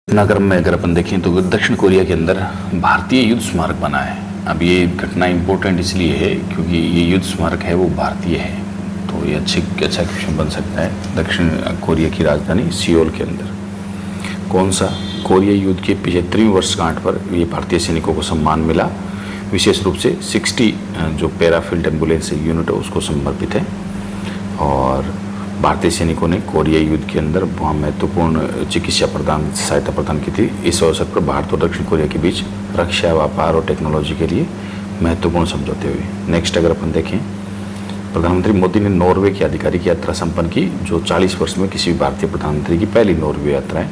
घटनाक्रम में अगर अपन देखें तो दक्षिण कोरिया के अंदर भारतीय युद्ध स्मारक बना है। अब ये घटना इम्पोर्टेंट इसलिए है क्योंकि ये युद्ध स्मारक है वो भारतीय है, तो ये अच्छा क्वेश्चन बन सकता है। दक्षिण कोरिया की राजधानी सियोल के अंदर कौन सा कोरिया युद्ध के 75वीं वर्षगांठ पर ये भारतीय सैनिकों को सम्मान मिला। विशेष रूप से 60 जो पैराफील्ड एम्बुलेंस यूनिट है उसको समर्पित है। और भारतीय सैनिकों ने कोरिया युद्ध के अंदर वहाँ महत्वपूर्ण चिकित्सा सहायता प्रदान की थी। इस अवसर पर भारत और दक्षिण कोरिया के बीच रक्षा, व्यापार और टेक्नोलॉजी के लिए महत्वपूर्ण समझौते हुए। नेक्स्ट अगर अपन देखें, प्रधानमंत्री मोदी ने नॉर्वे की आधिकारिक यात्रा संपन्न की, जो 40 वर्ष में किसी भी भारतीय प्रधानमंत्री की पहली नॉर्वे यात्रा है।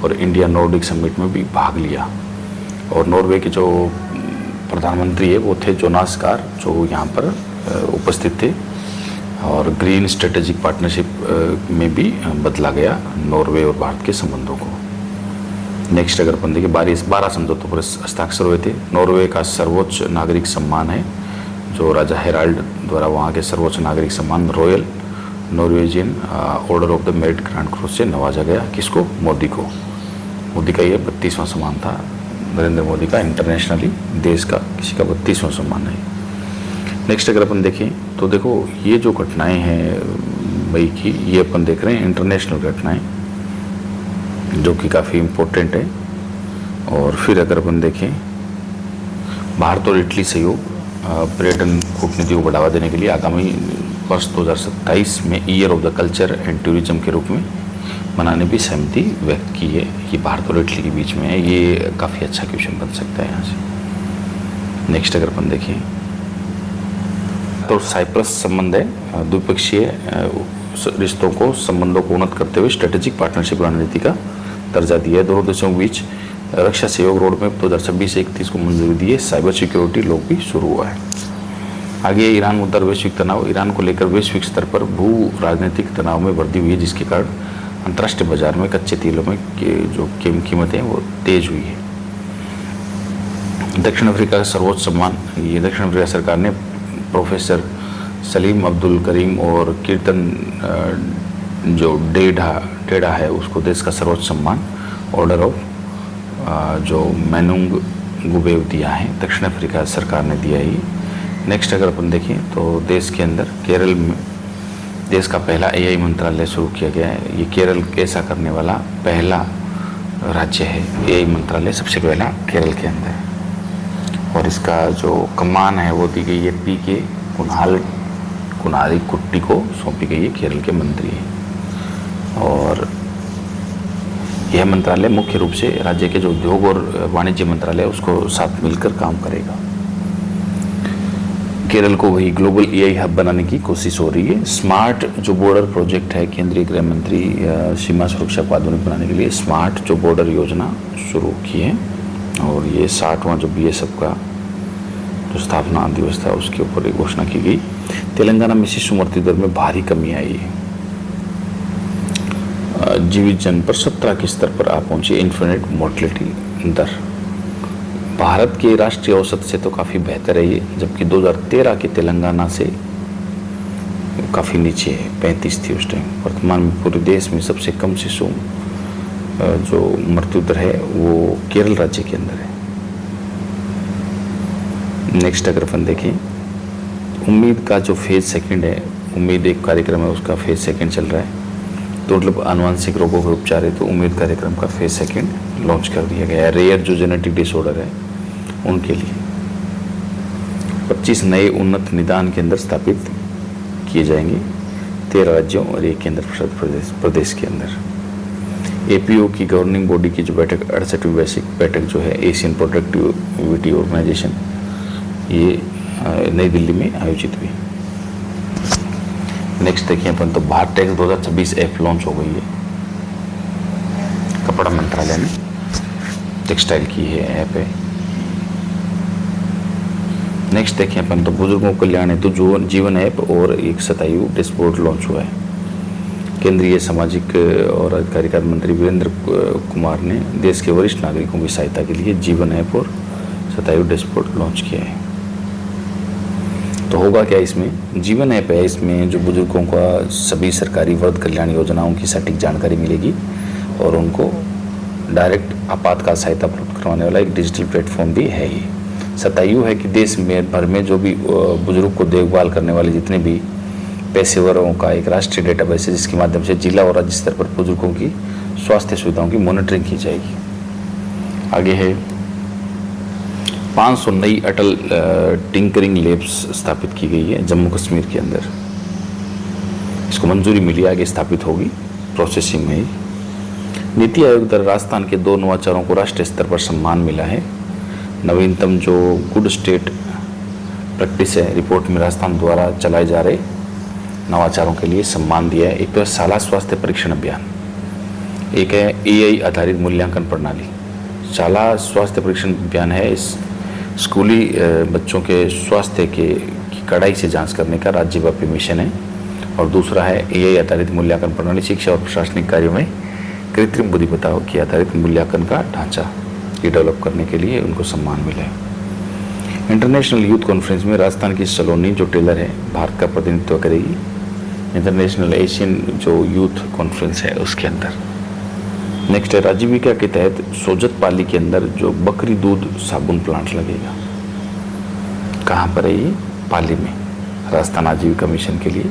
और इंडिया नॉर्डिक समिट में भी भाग लिया। और नॉर्वे के जो प्रधानमंत्री है वो थे जोनास गार, जो यहाँ पर उपस्थित थे। और ग्रीन स्ट्रेटेजिक पार्टनरशिप में भी बदला गया नॉर्वे और भारत के संबंधों को। नेक्स्ट अगर अपन देखें, 12 समझौतों पर हस्ताक्षर हुए थे। नॉर्वे का सर्वोच्च नागरिक सम्मान है जो राजा हेराल्ड द्वारा वहाँ के सर्वोच्च नागरिक सम्मान royal Norwegian order of the merit grand cross से नवाजा गया। किसको? मोदी को। मोदी का ये 32वां सम्मान था। नरेंद्र मोदी का इंटरनेशनली देश का किसी का 32वां सम्मान है। नेक्स्ट अगर अपन देखें तो देखो ये जो घटनाएं हैं मई की, ये अपन देख रहे हैं इंटरनेशनल घटनाएं जो कि काफ़ी इम्पोर्टेंट है। और फिर अगर अपन देखें, भारत और इटली सहयोग पर्यटन कूटनीति को बढ़ावा देने के लिए आगामी वर्ष 2027 में year of the culture and tourism के रूप में मनाने की सहमति व्यक्त की है। ये भारत और इटली के बीच में है। ये काफ़ी अच्छा क्वेश्चन बन सकता है यहाँ से। नेक्स्ट अगर अपन देखें तो साइप्रस संबंध है, द्विपक्षीय रिश्तों को संबंधों को उन्नत करते हुए स्ट्रेटेजिक पार्टनरशिप रणनीति का दर्जा दिया है। दोनों देशों के बीच रक्षा सहयोग रोड मैप 2026-31 को मंजूरी दी है। साइबर सिक्योरिटी लोग भी शुरू हुआ है। आगे ईरान मुद्दा, वैश्विक तनाव। ईरान को लेकर वैश्विक स्तर पर भू राजनीतिक तनाव में वृद्धि हुई है, जिसके कारण अंतर्राष्ट्रीय बाजार में कच्चे तेलों में जो कीमतें हैं वो तेज हुई है। दक्षिण अफ्रीका का सर्वोच्च सम्मान, ये दक्षिण अफ्रीका सरकार ने प्रोफेसर सलीम अब्दुल करीम और कीर्तन जो डेढ़ा है उसको देश का सर्वोच्च सम्मान ऑर्डर ऑफ जो मैनुंग गुबेव दिया है। दक्षिण अफ्रीका सरकार ने दिया ही। नेक्स्ट अगर अपन देखें तो देश के अंदर केरल में देश का पहला AI मंत्रालय शुरू किया गया है। ये केरल ऐसा करने वाला पहला राज्य है। AI मंत्रालय सबसे पहला केरल के अंदर है। और इसका जो कमान है वो दी गई है PK कुणारी कुट्टी को सौंपी गई है, केरल के मंत्री हैं। और यह मंत्रालय मुख्य रूप से राज्य के जो उद्योग और वाणिज्य मंत्रालय उसको साथ मिलकर काम करेगा। केरल को वही ग्लोबल AI हब बनाने की कोशिश हो रही है। स्मार्ट जो बॉर्डर प्रोजेक्ट है, केंद्रीय गृह मंत्री सीमा सुरक्षा को आधुनिक बनाने के लिए स्मार्ट जो बॉर्डर योजना शुरू की है। और ये 60वां जो BSF का जो स्थापना दिवस था उसके ऊपर एक घोषणा की गई। तेलंगाना में शिशु मृत्यु दर में भारी कमी आई है। जीवित जन्म पर 17 के स्तर पर आ पहुंची इन्फेंट मोर्टेलिटी दर। भारत के राष्ट्रीय औसत से तो काफ़ी बेहतर है ये, जबकि 2013 के तेलंगाना से काफ़ी नीचे है, 35 थी उस टाइम। वर्तमान में पूरे देश में सबसे कम शिशु जो मृत्यु दर है वो केरल राज्य के अंदर है। नेक्स्ट अगर अपन देखें, उम्मीद का जो फेज 2 है, उम्मीद एक कार्यक्रम है उसका फेज 2 चल रहा है। तो मतलब आनुवांशिक रोगों का उपचार है तो उम्मीद कार्यक्रम का फेज 2 लॉन्च कर दिया गया है। रेयर जो जेनेटिक डिसऑर्डर है उनके लिए 25 नए उन्नत निदान केंद्र स्थापित किए जाएंगे 13 राज्यों और 1 केंद्र शासित प्रदेश के अंदर। APO की गवर्निंग बॉडी की जो बैठक 68वीं वैश्विक बैठक जो है एशियन प्रोडक्टिविटी ऑर्गेनाइजेशन, ये नई दिल्ली में आयोजित हुई। नेक्स्ट देखिए अपन तो भारत टैक्स 2026 ऐप लॉन्च हो गई है। कपड़ा मंत्रालय ने टेक्सटाइल की है ऐप है। नेक्स्ट देखें अपन तो बुजुर्गों कल्याण हेतु तो जीवन ऐप और एक शतायु डैशबोर्ड लॉन्च हुआ है। केंद्रीय सामाजिक और अधिकारिता मंत्री वीरेंद्र कुमार ने देश के वरिष्ठ नागरिकों की सहायता के लिए जीवन ऐप और शतायु डैशबोर्ड लॉन्च किया है। तो होगा क्या इसमें? जीवन ऐप है, इसमें जो बुजुर्गों का सभी सरकारी वर्ग कल्याण योजनाओं की सटीक जानकारी मिलेगी और उनको डायरेक्ट आपातकाल सहायता प्राप्त करवाने वाला एक डिजिटल प्लेटफॉर्म भी है ये। सत्तायु है कि देश में भर में जो भी बुजुर्ग को देखभाल करने वाले जितने भी पेशेवरों का एक राष्ट्रीय डेटाबेस है, जिसके माध्यम से जिला और राज्य स्तर पर बुजुर्गों की स्वास्थ्य सुविधाओं की मॉनिटरिंग की जाएगी। आगे है 500 नई अटल टिंकरिंग लैब्स स्थापित की गई है जम्मू कश्मीर के अंदर। इसको मंजूरी मिली, आगे स्थापित होगी, प्रोसेसिंग में ही। नीति आयोग द्वारा राजस्थान के 2 नवाचारों को राष्ट्रीय स्तर पर सम्मान मिला है। नवीनतम जो गुड स्टेट प्रैक्टिस है रिपोर्ट में राजस्थान द्वारा चलाए जा रहे नवाचारों के लिए सम्मान दिया है। एक तो है शाला स्वास्थ्य परीक्षण अभियान, एक है AI आधारित मूल्यांकन प्रणाली। शाला स्वास्थ्य परीक्षण अभियान है इस स्कूली बच्चों के स्वास्थ्य की कड़ाई से जांच करने का राज्यव्यापी मिशन है। और दूसरा है AI आधारित मूल्यांकन प्रणाली, शिक्षा और प्रशासनिक कार्यों में कृत्रिम बुद्धिमत्ता की आधारित मूल्यांकन का ढांचा ये डेवलप करने के लिए उनको सम्मान मिला है। इंटरनेशनल यूथ कॉन्फ्रेंस में राजस्थान की सलोनी जो टेलर है भारत का प्रतिनिधित्व करेगी। इंटरनेशनल एशियन जो यूथ कॉन्फ्रेंस है उसके अंदर। नेक्स्ट है आजीविका के तहत सोजत पाली के अंदर जो बकरी दूध साबुन प्लांट लगेगा। कहाँ पर है ये? पाली में, राजस्थान आजीविका मिशन के लिए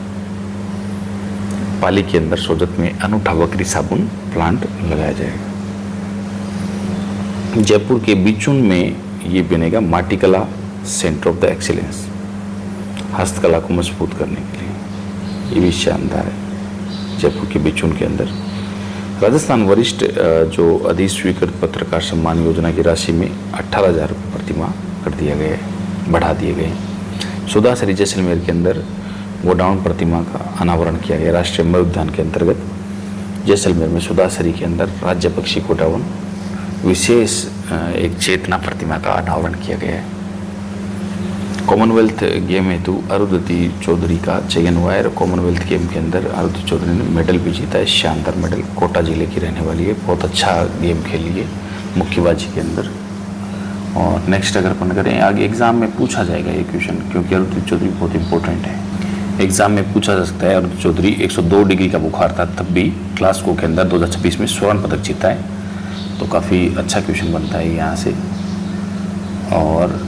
पाली के अंदर सोजत में अनूठा बकरी साबुन प्लांट लगाया जाएगा। जयपुर के बिचुन में ये बनेगा माटीकला सेंटर ऑफ द एक्सीलेंस, हस्तकला को मजबूत करने के लिए। ये भी शानदार है। जयपुर के बिचुन के अंदर राजस्थान वरिष्ठ जो अधिस्वीकृत पत्रकार सम्मान योजना की राशि में 18,000 रुपये प्रतिमाह कर दिया गया है, बढ़ा दिए गए। सुधासरी जैसलमेर के अंदर गोडाउन प्रतिमा का अनावरण किया गया। राष्ट्रीय मृग उद्यान के अंतर्गत जैसलमेर में सुधासरी के अंदर राज्य पक्षी गोडाउन विशेष एक चेतना प्रतिमा का अनावरण किया गया है। कॉमनवेल्थ गेम हेतु अरुंधति चौधरी का चयन हुआ है। कॉमनवेल्थ गेम के अंदर अरुंधति चौधरी ने मेडल भी जीता है, शानदार मेडल। कोटा जिले की रहने वाली है, बहुत अच्छा गेम खेली है मुक्केबाजी के अंदर। और नेक्स्ट अगर अपन करें आगे एग्जाम में पूछा जाएगा ये क्वेश्चन, क्योंकि अरुंधति चौधरी बहुत इंपॉर्टेंट है। एग्जाम में पूछा जा सकता है। अरुंधति चौधरी 102 डिग्री का बुखार था तब भी ग्लासगो के अंदर 2026 में स्वर्ण पदक जीता है, तो काफ़ी अच्छा क्वेश्चन बनता है यहाँ से। और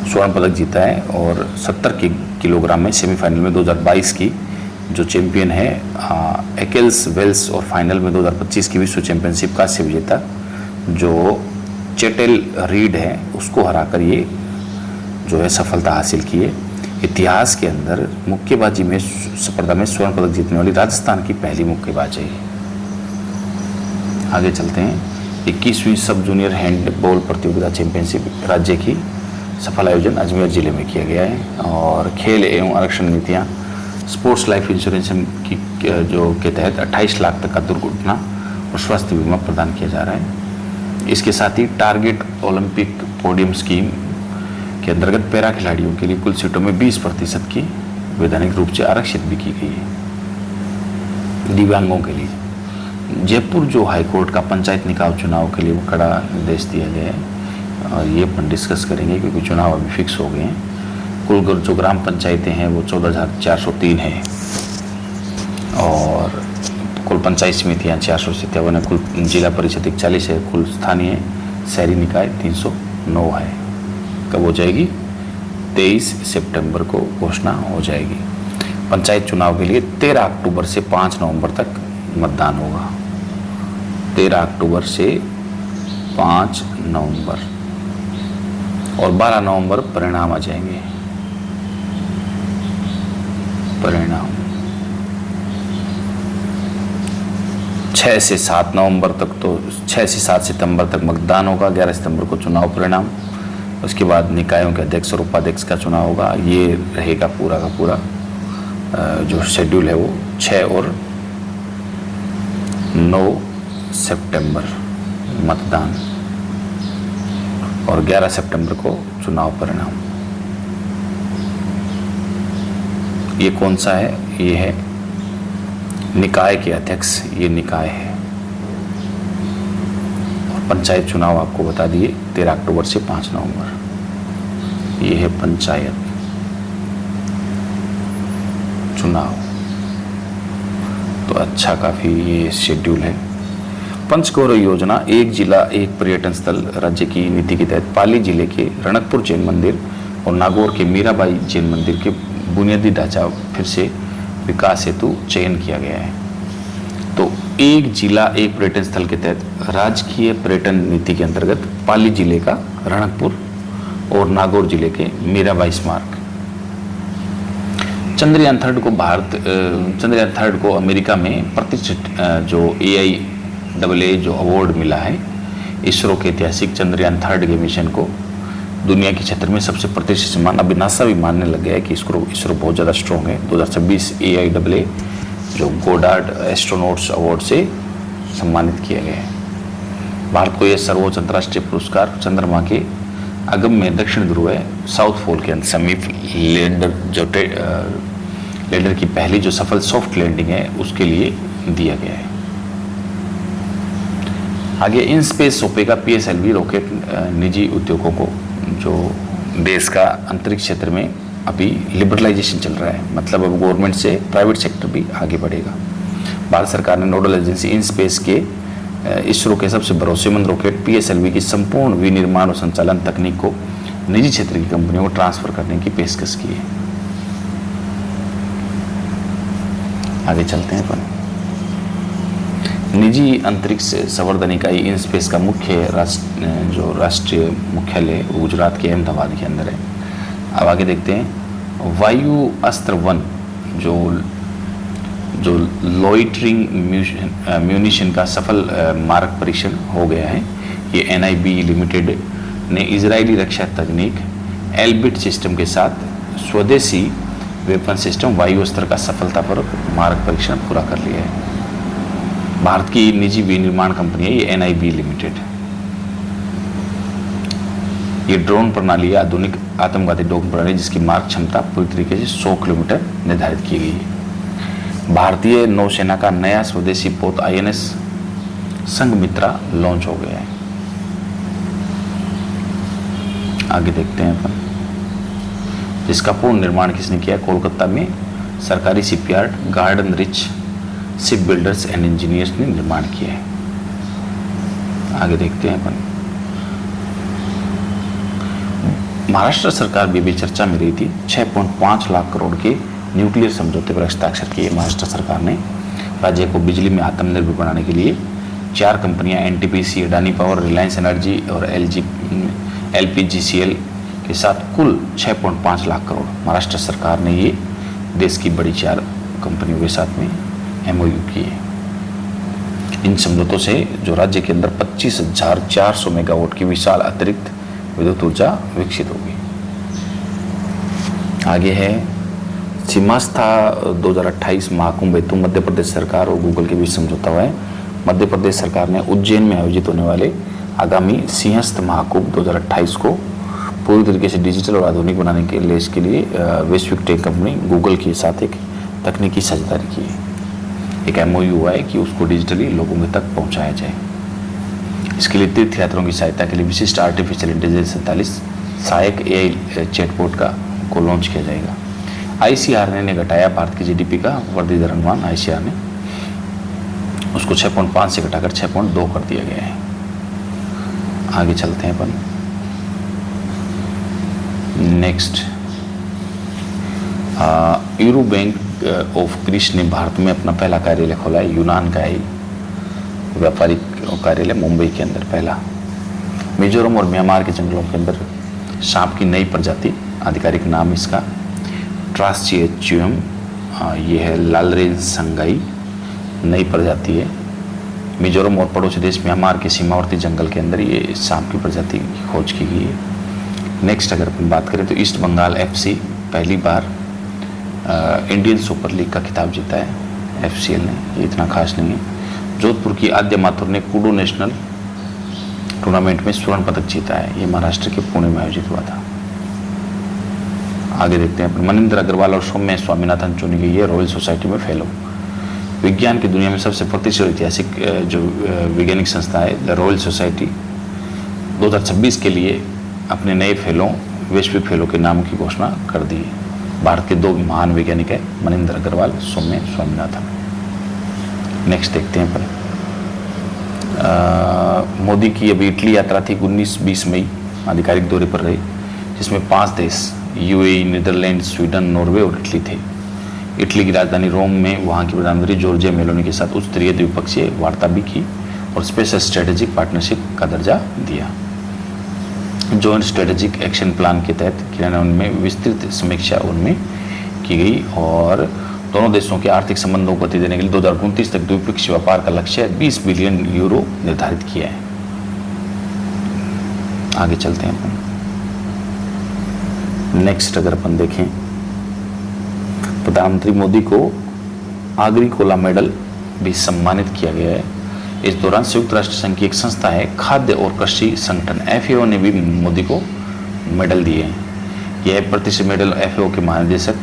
स्वर्ण पदक जीता है और 70 किलोग्राम में सेमीफाइनल में 2022 की जो चैंपियन है एकेल्स वेल्स, और फाइनल में 2025 की विश्व चैंपियनशिप कांस्य विजेता जो चेटेल रीड है उसको हराकर ये जो है सफलता हासिल की है। इतिहास के अंदर मुक्केबाजी में स्पर्धा में स्वर्ण पदक जीतने वाली राजस्थान की पहली मुक्केबाज है। आगे चलते हैं। 21वीं सब जूनियर हैंडबॉल प्रतियोगिता चैंपियनशिप राज्य की सफल आयोजन अजमेर जिले में किया गया है। और खेल एवं आरक्षण नीतियाँ स्पोर्ट्स लाइफ इंश्योरेंस की जो के तहत 28 लाख तक का दुर्घटना और स्वास्थ्य बीमा प्रदान किया जा रहा है। इसके साथ ही टारगेट ओलंपिक पोडियम स्कीम के अंतर्गत पैरा खिलाड़ियों के लिए कुल सीटों में 20% की वैधानिक रूप से आरक्षित भी की गई है दिव्यांगों के लिए। जयपुर जो हाईकोर्ट का पंचायत निकाय चुनाव के लिए वो कड़ा निर्देश दिया गया है और ये अपन डिस्कस करेंगे क्योंकि चुनाव अभी फिक्स हो गए हैं। कुल जो ग्राम पंचायतें हैं वो 14,403 हैं और कुल पंचायत समितियाँ 457 है। कुल जिला परिषद 41 है। कुल स्थानीय शहरी निकाय 309 है। कब हो जाएगी? 23 सितंबर को घोषणा हो जाएगी। पंचायत चुनाव के लिए 13 अक्टूबर से 5 नवंबर तक मतदान होगा। 13 अक्टूबर से 5 नवंबर और 12 नवंबर परिणाम आ जाएंगे। परिणाम 6 से 7 नवंबर तक, तो 6 से 7 सितंबर तक मतदान होगा। 11 सितंबर को चुनाव परिणाम। उसके बाद निकायों के अध्यक्ष और उपाध्यक्ष का चुनाव होगा। ये रहेगा पूरा का पूरा जो शेड्यूल है वो 6 और 9 सितंबर मतदान और 11 सितंबर को चुनाव परिणाम। ये कौन सा है? ये है निकाय के अध्यक्ष, ये निकाय है। और पंचायत चुनाव आपको बता दिए 13 अक्टूबर से 5 नवंबर। ये है पंचायत चुनाव। तो अच्छा काफ़ी ये शेड्यूल है। पंचगौर योजना एक जिला एक पर्यटन स्थल राज्य की नीति के तहत पाली जिले के रणकपुर जैन मंदिर और नागौर के मीराबाई जैन मंदिर के बुनियादी ढांचा फिर से विकास हेतु चयन किया गया है। तो एक जिला एक पर्यटन स्थल के तहत राजकीय पर्यटन नीति के अंतर्गत पाली जिले का रणकपुर और नागौर जिले के मीराबाई स्मारक। चंद्रयान थर्ड को अमेरिका में प्रतिष्ठित जो AIAA जो अवार्ड मिला है, इसरो के ऐतिहासिक चंद्रयान थर्ड के मिशन को दुनिया के क्षेत्र में सबसे प्रतिष्ठित सम्मान। अभी नासा भी मानने लग गया है कि इसरो बहुत ज़्यादा स्ट्रॉन्ग है। 2026 AIAA जो गोडार्ड एस्ट्रोनॉट्स अवार्ड से सम्मानित किया गया है। भारत को यह सर्वोच्च अंतर्राष्ट्रीय पुरस्कार चंद्रमा के अगम्य दक्षिण ध्रुव है साउथ पोल के समीप लैंडर की पहली जो सफल सॉफ्ट लैंडिंग है उसके लिए दिया गया है। आगे इन स्पेस सौंपेगा PSLV रॉकेट निजी उद्योगों को। जो देश का अंतरिक्ष क्षेत्र में अभी लिबरलाइजेशन चल रहा है, मतलब अब गवर्नमेंट से प्राइवेट सेक्टर भी आगे बढ़ेगा। भारत सरकार ने नोडल एजेंसी इन स्पेस के इसरो के सबसे भरोसेमंद रॉकेट PSLV की संपूर्ण विनिर्माण और संचालन तकनीक को निजी क्षेत्र की कंपनियों को ट्रांसफर करने की पेशकश की है। आगे चलते हैं अपन। निजी अंतरिक्ष संवर्धन इकाई इन स्पेस का मुख्य राष्ट्रीय मुख्यालय गुजरात के अहमदाबाद के अंदर है। अब आगे देखते हैं। वायु अस्त्र 1 जो लॉइटरिंग म्यूनिशन का सफल मारक परीक्षण हो गया है। ये NIB लिमिटेड ने इजरायली रक्षा तकनीक एल्बिट सिस्टम के साथ स्वदेशी वेपन सिस्टम वायु अस्त्र का सफलतापूर्वक मारक परीक्षण पूरा कर लिया है। भारत की निजी विनिर्माण कंपनी है ये NIB लिमिटेड। ये ड्रोन प्रणाली है आधुनिक आत्मघाती ड्रोन प्रणाली जिसकी मारक क्षमता पूरी तरीके से 100 किलोमीटर निर्धारित की गई है। भारतीय नौसेना का नया स्वदेशी पोत INS संघमित्रा लॉन्च हो गया है। आगे देखते हैं अपन। जिसका पूर्ण निर्माण किसने किया? कोलकाता में सरकारी shipyard garden rich ship builders and engineers ने निर्माण किया है। आगे देखते हैं अपन। महाराष्ट्र सरकार भी चर्चा में रही थी। 6.5 लाख करोड़ के न्यूक्लियर समझौते पर हस्ताक्षर किए महाराष्ट्र सरकार ने। राज्य को बिजली में आत्मनिर्भर बनाने के लिए 4 कंपनियां NTPC, Adani power, Reliance energy और LPGCL के साथ कुल 6.5 लाख करोड़ महाराष्ट्र सरकार ने ये देश की बड़ी 4 कंपनियों के साथ में MOU किए। इन समझौतों से जो राज्य के अंदर 25,400 मेगावाट की विशाल अतिरिक्त विद्युत ऊर्जा विकसित होगी। आगे है सीमास्था 2028 महाकुंभ हेतु मध्य प्रदेश सरकार और गूगल के बीच समझौता हुआ है। मध्य प्रदेश सरकार ने उज्जैन में आयोजित होने वाले आगामी सिंहस्थ महाकुंभ 2028 को पूरी तरीके से डिजिटल और आधुनिक बनाने के लिए इसके लिए वैश्विक टेक कंपनी गूगल के साथ एक तकनीकी साझेदारी की है। एक MOU हुआ है कि उसको डिजिटली लोगों में तक पहुंचाया जाए। इसके लिए तीर्थ यात्रियों की सहायता के लिए विशिष्ट आर्टिफिशियल इंटेलिजेंस 47 सहायक AI चैटबॉट को लॉन्च किया जाएगा। ICR ने घटाया भारत की GDP का वर्धित अनुमान। ICR ने उसको 6.5 से घटाकर 6.2 कर दिया गया है। आगे चलते हैं अपन। Next, Euro bank of Greece ने भारत में अपना पहला कार्यालय खोला है। यूनान का है व्यापारिक कार्यालय मुंबई के अंदर पहला। मिजोरम और म्यांमार के जंगलों के अंदर सांप की नई प्रजाति, आधिकारिक नाम इसका ट्रासचिएच्युम, ये है लालरेंज संगाई, नई प्रजाति है। मिजोरम और पड़ोसी देश म्यांमार के सीमावर्ती जंगल के अंदर ये सांप की प्रजाति की खोज की गई है। नेक्स्ट अगर अपन बात करें तो ईस्ट बंगाल FC पहली बार इंडियन सुपर लीग का खिताब जीता है FCL ने, ये इतना खास नहीं है। जोधपुर की आद्य माथुर ने कूडो नेशनल टूर्नामेंट में स्वर्ण पदक जीता है। ये महाराष्ट्र के पुणे में आयोजित हुआ था। आगे देखते हैं अपन। मनिंदर अग्रवाल और सौम्या स्वामीनाथन चुनी गई है रॉयल सोसाइटी में फेलो। विज्ञान की दुनिया में सबसे प्रतिष्ठित ऐतिहासिक जो वैज्ञानिक संस्था है द रॉयल सोसाइटी 2026 के लिए अपने नए फेलो, वैश्विक फेलो के नामों की घोषणा कर दी है। भारत के 2 महान वैज्ञानिक है मनिंदर अग्रवाल, सौम्या स्वामीनाथन। नेक्स्ट देखते हैं अपन। मोदी की अभी इटली यात्रा थी 19-20 मई, आधिकारिक दौरे पर रहे, जिसमें 5 देश यूएई, नीदरलैंड, स्वीडन, नॉर्वे और इटली थे। इटली की राजधानी रोम में वहाँ की प्रधानमंत्री जॉर्जिया मेलोनी के साथ उच्च स्तरीय द्विपक्षीय वार्ता भी की और स्पेशल स्ट्रेटेजिक पार्टनरशिप का दर्जा दिया। जॉइंट स्ट्रेटेजिक एक्शन प्लान के तहत क्रियान्वयन में विस्तृत समीक्षा उनमें की गई और दोनों देशों के आर्थिक संबंधों को गति देने के लिए 2029 तक द्विपक्षीय व्यापार का लक्ष्य 20 बिलियन यूरो निर्धारित किया है। आगे चलते हैं अपन। नेक्स्ट अगर अपन देखें, प्रधानमंत्री मोदी को आग्रिकोला मेडल भी सम्मानित किया गया है। इस दौरान संयुक्त राष्ट्र संघ की एक संस्था है खाद्य और कृषि संगठन FAO ने भी मोदी को मेडल दिए हैं। यह प्रतिष्ठित मेडल FAO के महानिदेशक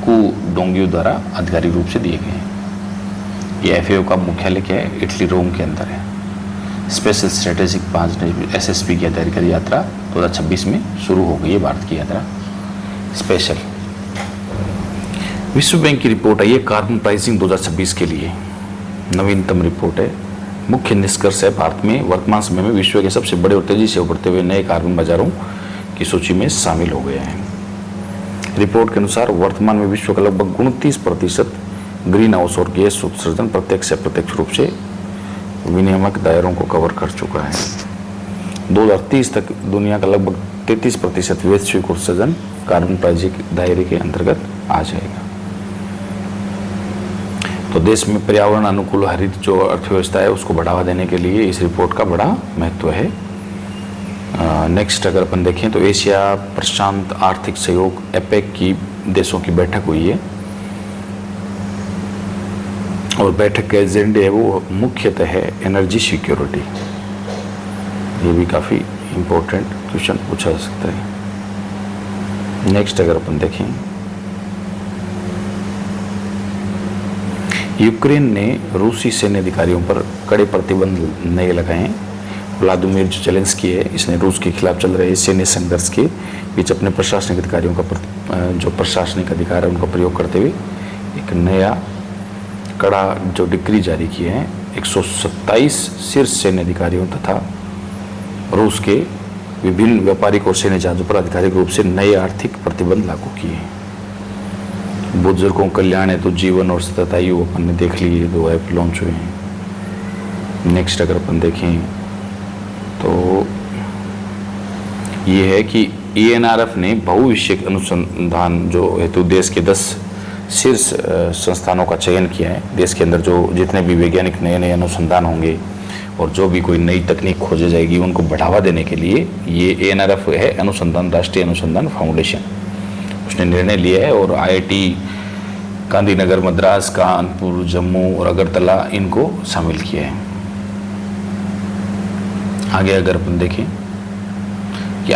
कू डोंगियो द्वारा आधिकारिक रूप से दिए गए हैं। ये FAO का मुख्यालय क्या है, इटली रोम के अंदर है। स्पेशल स्ट्रेटेजिक पार्टनरशिप SSP की आधिकारिक यात्रा 2026 में शुरू हो गई है, भारत की यात्रा स्पेशल। विश्व बैंक की रिपोर्ट आई है कार्बन प्राइसिंग 2026 के लिए, नवीनतम रिपोर्ट है। मुख्य निष्कर्ष है, भारत में वर्तमान समय में विश्व के सबसे बड़े और तेजी से उभरते हुए नए कार्बन बाजारों की सूची में शामिल हो गया है। रिपोर्ट के अनुसार वर्तमान में विश्व का लगभग 29% ग्रीन हाउस और गैस उत्सर्जन प्रत्यक्ष या अप्रत्यक्ष रूप से विनियामक दायरों को कवर कर चुका है। 2030 तक दुनिया का लगभग 33% वैश्विक उत्सर्जन कार्बन प्राइसिंग दायरे के अंतर्गत आ जाएगा। तो देश में पर्यावरण अनुकूल हरित जो अर्थव्यवस्था है उसको बढ़ावा देने के लिए इस रिपोर्ट का बड़ा महत्व है। नेक्स्ट अगर अपन देखें तो एशिया प्रशांत आर्थिक सहयोग APEC की देशों की बैठक हुई है और बैठक के एजेंडे है वो मुख्यतः है एनर्जी सिक्योरिटी। ये भी काफ़ी इम्पोर्टेंट क्वेश्चन पूछा जा सकता है। नेक्स्ट अगर अपन देखें, यूक्रेन ने रूसी सैन्य अधिकारियों पर कड़े प्रतिबंध नए लगाए हैं। व्लादिमीर जेलेंस्की है, इसने रूस के खिलाफ चल रहे सैन्य संघर्ष के बीच अपने प्रशासनिक अधिकारियों का जो प्रशासनिक अधिकार है उनका प्रयोग करते हुए एक नया कड़ा जो डिक्री जारी किए हैं। 127 शीर्ष सैन्य अधिकारियों तथा रूस के विभिन्न व्यापारिक और सैन्य जहाजों पर आधिकारिक रूप से नए आर्थिक प्रतिबंध लागू किए हैं। बुजुर्गों कल्याण है तो जीवन और सतत आयु अपन ने देख ली, 2 ऐप लॉन्च हुए हैं। नेक्स्ट अगर अपन देखें तो ये है कि ENRF ने बहुविषयक अनुसंधान जो हेतु देश के 10 शीर्ष संस्थानों का चयन किया है। देश के अंदर जो जितने भी वैज्ञानिक नए अनुसंधान होंगे और जो भी कोई नई तकनीक खोजी जाएगी उनको बढ़ावा देने के लिए ये ENRF है, अनुसंधान राष्ट्रीय अनुसंधान फाउंडेशन, उसने निर्णय लिया है और IIT गांधीनगर, मद्रास, कानपुर, जम्मू और अगरतला इनको शामिल किया है। आगे अगर अपन देखें कि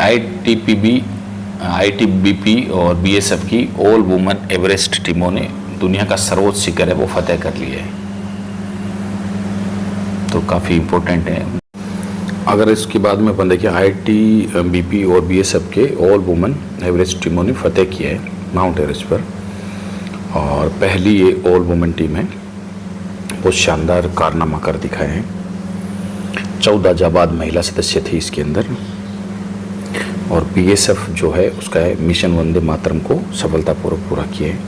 ITBP और BSF की ऑल वुमेन एवरेस्ट टीमों ने दुनिया का सर्वोच्च शिखर है वो फतेह कर लिया है, तो काफ़ी इम्पोर्टेंट है। अगर इसके बाद में अपन देखें ITBP और BSF के ऑल वुमेन एवरेस्ट टीमों ने फतेह किया है माउंट एवरेस्ट पर, और पहली ये ऑल वुमेन टीम है, बहुत शानदार कारनामा कर दिखाए हैं। 14 जाबाज महिला सदस्य थी इसके अंदर, और BSF जो है उसका है मिशन वंदे मातरम को सफलतापूर्वक पूरा किया है।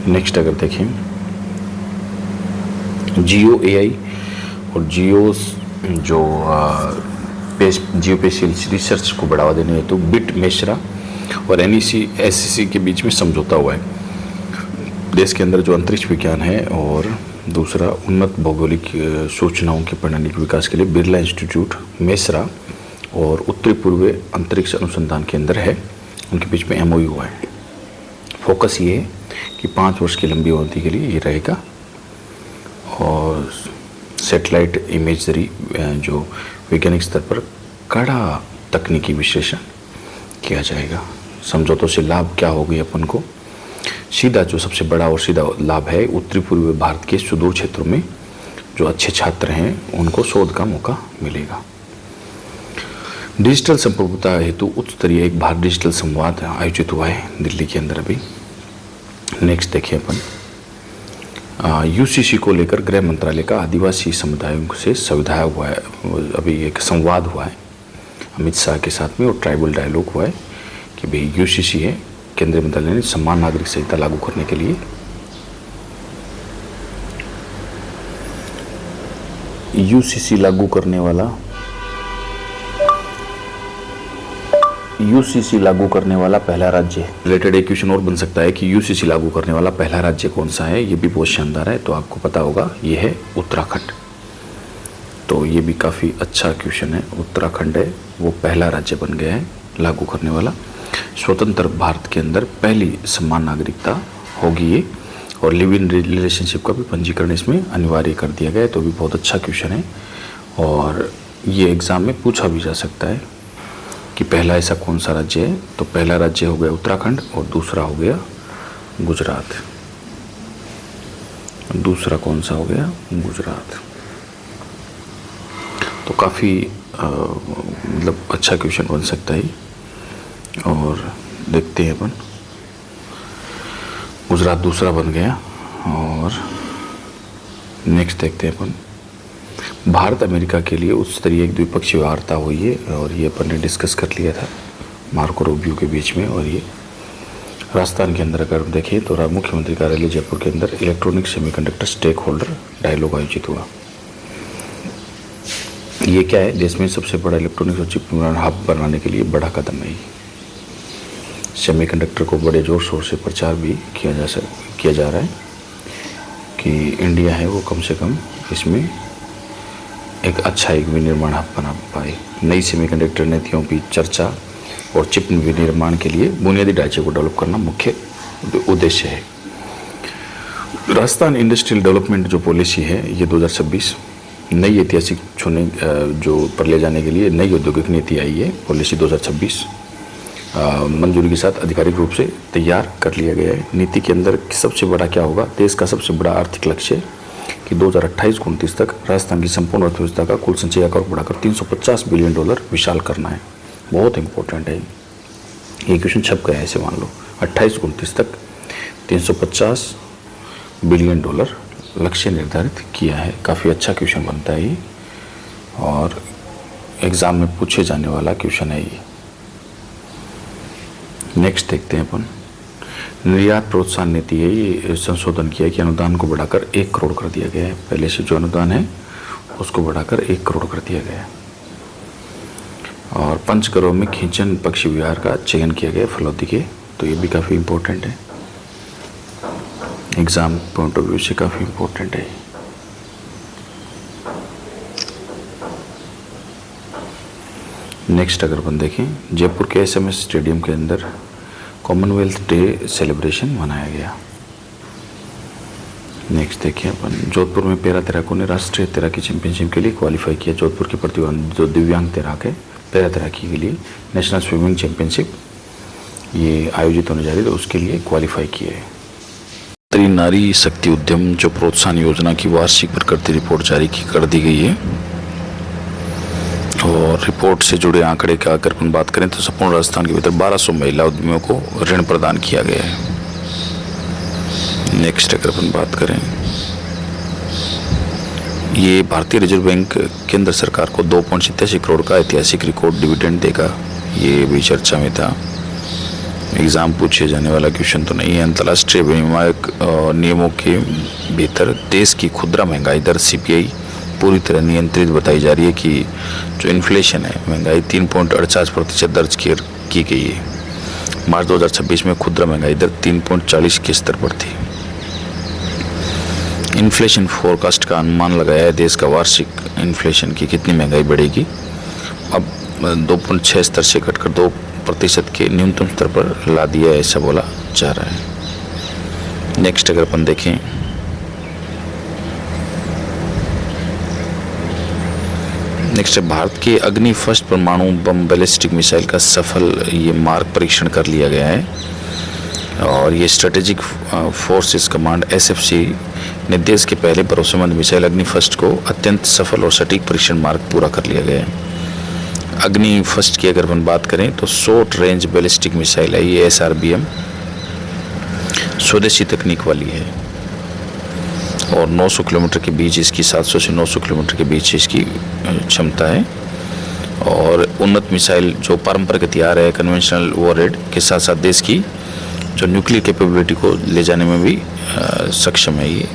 नेक्स्ट अगर देखें GeoAI और जो जियोस्पेशियल रिसर्च को बढ़ावा देने हेतु बिट मेसरा और NEC-SCC के बीच में समझौता हुआ है। देश के अंदर जो अंतरिक्ष विज्ञान है और दूसरा उन्नत भौगोलिक सूचनाओं के प्रणाली के विकास के लिए बिरला इंस्टीट्यूट, मेसरा और उत्तरी पूर्वी अंतरिक्ष अनुसंधान केंद्र है, उनके बीच में MOU हुआ है। फोकस ये है कि 5 वर्ष की लंबी अवधि के लिए ये रहेगा और सैटेलाइट इमेजरी जो वैज्ञानिक स्तर पर कड़ा तकनीकी विश्लेषण किया जाएगा। समझौतों से लाभ क्या होगी अपन को? सीधा जो सबसे बड़ा और सीधा लाभ है, उत्तरी पूर्वी भारत के सुदूर क्षेत्रों में जो अच्छे छात्र हैं उनको शोध का मौका मिलेगा। डिजिटल संप्रभुता हेतु उच्च स्तरीय एक भारत डिजिटल संवाद आयोजित हुआ है दिल्ली के अंदर अभी। नेक्स्ट देखिए अपन यूसीसी को लेकर गृह मंत्रालय का आदिवासी समुदायों से सुविधा हुआ है, अभी एक संवाद हुआ है अमित शाह के साथ में, और ट्राइबल डायलॉग हुआ है कि भाई यूसीसी है, केंद्रीय मंत्रालय ने समान नागरिक संहिता लागू करने के लिए यूसीसी लागू करने वाला पहला राज्य। रिलेटेड एक क्वेश्चन और बन सकता है कि यूसीसी लागू करने वाला पहला राज्य कौन सा है, ये भी बहुत शानदार है, तो आपको पता होगा ये है उत्तराखंड। तो ये भी काफ़ी अच्छा क्वेश्चन है, उत्तराखंड है वो पहला राज्य बन गया है लागू करने वाला। स्वतंत्र भारत के अंदर पहली समान नागरिकता होगी ये, और लिव इन रिलेशनशिप का भी पंजीकरण इसमें अनिवार्य कर दिया गया है, तो भी बहुत अच्छा क्वेश्चन है। और ये एग्ज़ाम में पूछा भी जा सकता है कि पहला ऐसा कौन सा राज्य है, तो पहला राज्य हो गया उत्तराखंड और दूसरा हो गया गुजरात। दूसरा कौन सा हो गया, गुजरात। तो काफ़ी मतलब अच्छा क्वेश्चन बन सकता है। और देखते हैं अपन, गुजरात दूसरा बन गया। और नेक्स्ट देखते हैं अपन, भारत अमेरिका के लिए उच्च स्तरीय एक द्विपक्षीय वार्ता हुई है, और ये अपन ने डिस्कस कर लिया था मार्को रूबियो के बीच में। और ये राजस्थान के अंदर अगर देखें तो मुख्यमंत्री कार्यालय जयपुर के अंदर electronic semiconductor stakeholder dialogue आयोजित हुआ। ये क्या है, देश में सबसे बड़ा इलेक्ट्रॉनिक्स और चिप निर्माण हब बनाने के लिए बड़ा कदम है। सेमीकंडक्टर को बड़े जोर शोर से प्रचार भी किया जा रहा है कि इंडिया है वो कम से कम इसमें एक अच्छा एक विनिर्माण हब बना पाए। नई सेमीकंडक्टर नीतियों की चर्चा और चिप विनिर्माण के लिए बुनियादी ढांचे को डेवलप करना मुख्य उद्देश्य है। राजस्थान इंडस्ट्रियल डेवलपमेंट जो पॉलिसी है ये 2026 नई ऐतिहासिक चुने जो पर ले जाने के लिए नई औद्योगिक नीति आई है। पॉलिसी 2026 मंजूरी के साथ आधिकारिक रूप से तैयार कर लिया गया है। नीति के अंदर सबसे बड़ा क्या होगा, देश का सबसे बड़ा आर्थिक लक्ष्य कि 2028-29 तक राजस्थान की संपूर्ण अर्थव्यवस्था का कुल संचयी आकार बढ़ाकर $350 बिलियन विशाल करना है। बहुत इंपॉर्टेंट है ये क्वेश्चन, छप गया है ऐसे मान लो। 28-29 तक $350 बिलियन लक्ष्य निर्धारित किया है। काफ़ी अच्छा क्वेश्चन बनता है ये, और एग्ज़ाम में पूछे जाने वाला क्वेश्चन है ये। नेक्स्ट देखते हैं अपन, निर्यात प्रोत्साहन नीति है, ये संशोधन किया कि अनुदान को बढ़ाकर 1 करोड़ कर दिया गया है। पहले से जो अनुदान है उसको बढ़ाकर 1 करोड़ कर दिया गया है। और पंचगरों में खींचन पक्षी विहार का चयन किया गया फलौदी के, तो ये भी काफ़ी इम्पोर्टेंट है, एग्ज़ाम पॉइंट ऑफ व्यू से काफ़ी इम्पोर्टेंट है। नेक्स्ट अगर अपन देखें, जयपुर के SMS स्टेडियम के अंदर कॉमनवेल्थ डे सेलिब्रेशन मनाया गया। नेक्स्ट देखिए अपन, जोधपुर में पैरा तैराकों ने राष्ट्रीय तैराकी चैंपियनशिप के लिए क्वालिफाई किया। जोधपुर के प्रतिभागी जो दिव्यांग तैराक है पैरा तैराकी के लिए नेशनल स्विमिंग चैंपियनशिप ये आयोजित होने जा रही है, तो उसके लिए क्वालिफाई किए है। नारी शक्ति उद्यम जो प्रोत्साहन योजना की वार्षिक प्रकृति रिपोर्ट जारी कर दी गई है, और रिपोर्ट से जुड़े आंकड़े का अगर अपन बात करें तो संपूर्ण राजस्थान के भीतर 1200 महिला उद्यमियों को ऋण प्रदान किया गया है। नेक्स्ट अगर अपन बात करें, ये भारतीय रिजर्व बैंक केंद्र सरकार को 2.87 करोड़ का ऐतिहासिक रिकॉर्ड डिविडेंड देगा, ये भी चर्चा में था। एग्ज़ाम पूछे जाने वाला क्वेश्चन तो नहीं है। अंतर्राष्ट्रीय विनिमयक नियमों के भीतर देश की खुदरा महंगाई दर CPI पूरी तरह नियंत्रित बताई जा रही है कि जो इन्फ्लेशन है, महंगाई 3.48% दर्ज की गई है। मार्च 2026 में खुदरा महंगाई दर 3.40 के स्तर पर थी। इन्फ्लेशन फोरकास्ट का अनुमान लगाया है देश का वार्षिक इन्फ्लेशन की कितनी महंगाई बढ़ेगी, अब 2.6 स्तर से घटकर 2% के न्यूनतम स्तर पर ला दिया है, ऐसा बोला जा रहा है। नेक्स्ट अगर अपन देखें, नेक्स्ट है भारत के अग्नि फर्स्ट परमाणु बम बैलिस्टिक मिसाइल का सफल ये मार्ग परीक्षण कर लिया गया है, और ये स्ट्रेटेजिक फोर्सेस कमांड SFC ने देश के पहले भरोसेमंद मिसाइल अग्नि फर्स्ट को अत्यंत सफल और सटीक परीक्षण मार्ग पूरा कर लिया गया है। अग्नि फर्स्ट की अगर अपन बात करें तो शॉर्ट रेंज बैलिस्टिक मिसाइल है, ये SRBM स्वदेशी तकनीक वाली है। और 900 किलोमीटर के बीच इसकी 700 से 900 किलोमीटर के बीच इसकी क्षमता है। और उन्नत मिसाइल जो पारंपरिक हथियार है कन्वेंशनल वॉरहेड के साथ साथ देश की जो न्यूक्लियर कैपेबिलिटी को ले जाने में भी सक्षम है ये।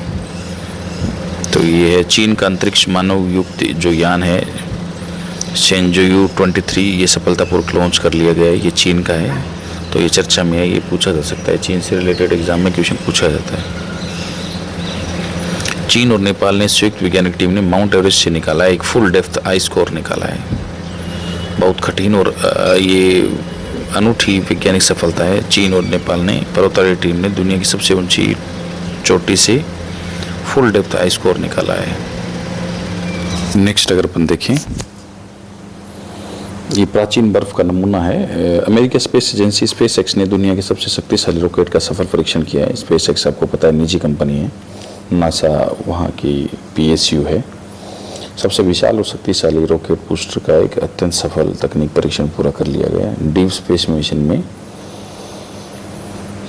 तो ये है चीन का अंतरिक्ष मानव युक्त जो यान है शेंजोयू 23, ये सफलतापूर्वक लॉन्च कर लिया गया है। ये चीन का है, तो ये चर्चा में है, ये पूछा जा सकता है, चीन से रिलेटेड एग्जाम में क्वेश्चन पूछा जाता है। चीन और नेपाल ने संयुक्त वैज्ञानिक टीम ने माउंट एवरेस्ट से निकाला एक फुल डेप्थ आई स्कोर निकाला है। बहुत कठिन और ये अनूठी वैज्ञानिक सफलता है। चीन और नेपाल ने पर्वतारोही टीम ने दुनिया की सबसे ऊंची चोटी से फुल डेप्थ आई स्कोर निकाला है। नेक्स्ट अगर अपन देखें, ये प्राचीन बर्फ का नमूना है। America space agency space x ने दुनिया के सबसे शक्तिशाली रॉकेट का सफल परीक्षण किया है। स्पेस एक्स आपको पता है निजी कंपनी है, नासा वहाँ की PSU है। सबसे विशाल और शक्तिशाली रॉकेट बूस्टर का एक अत्यंत सफल तकनीक परीक्षण पूरा कर लिया गया है। डीप स्पेस मिशन में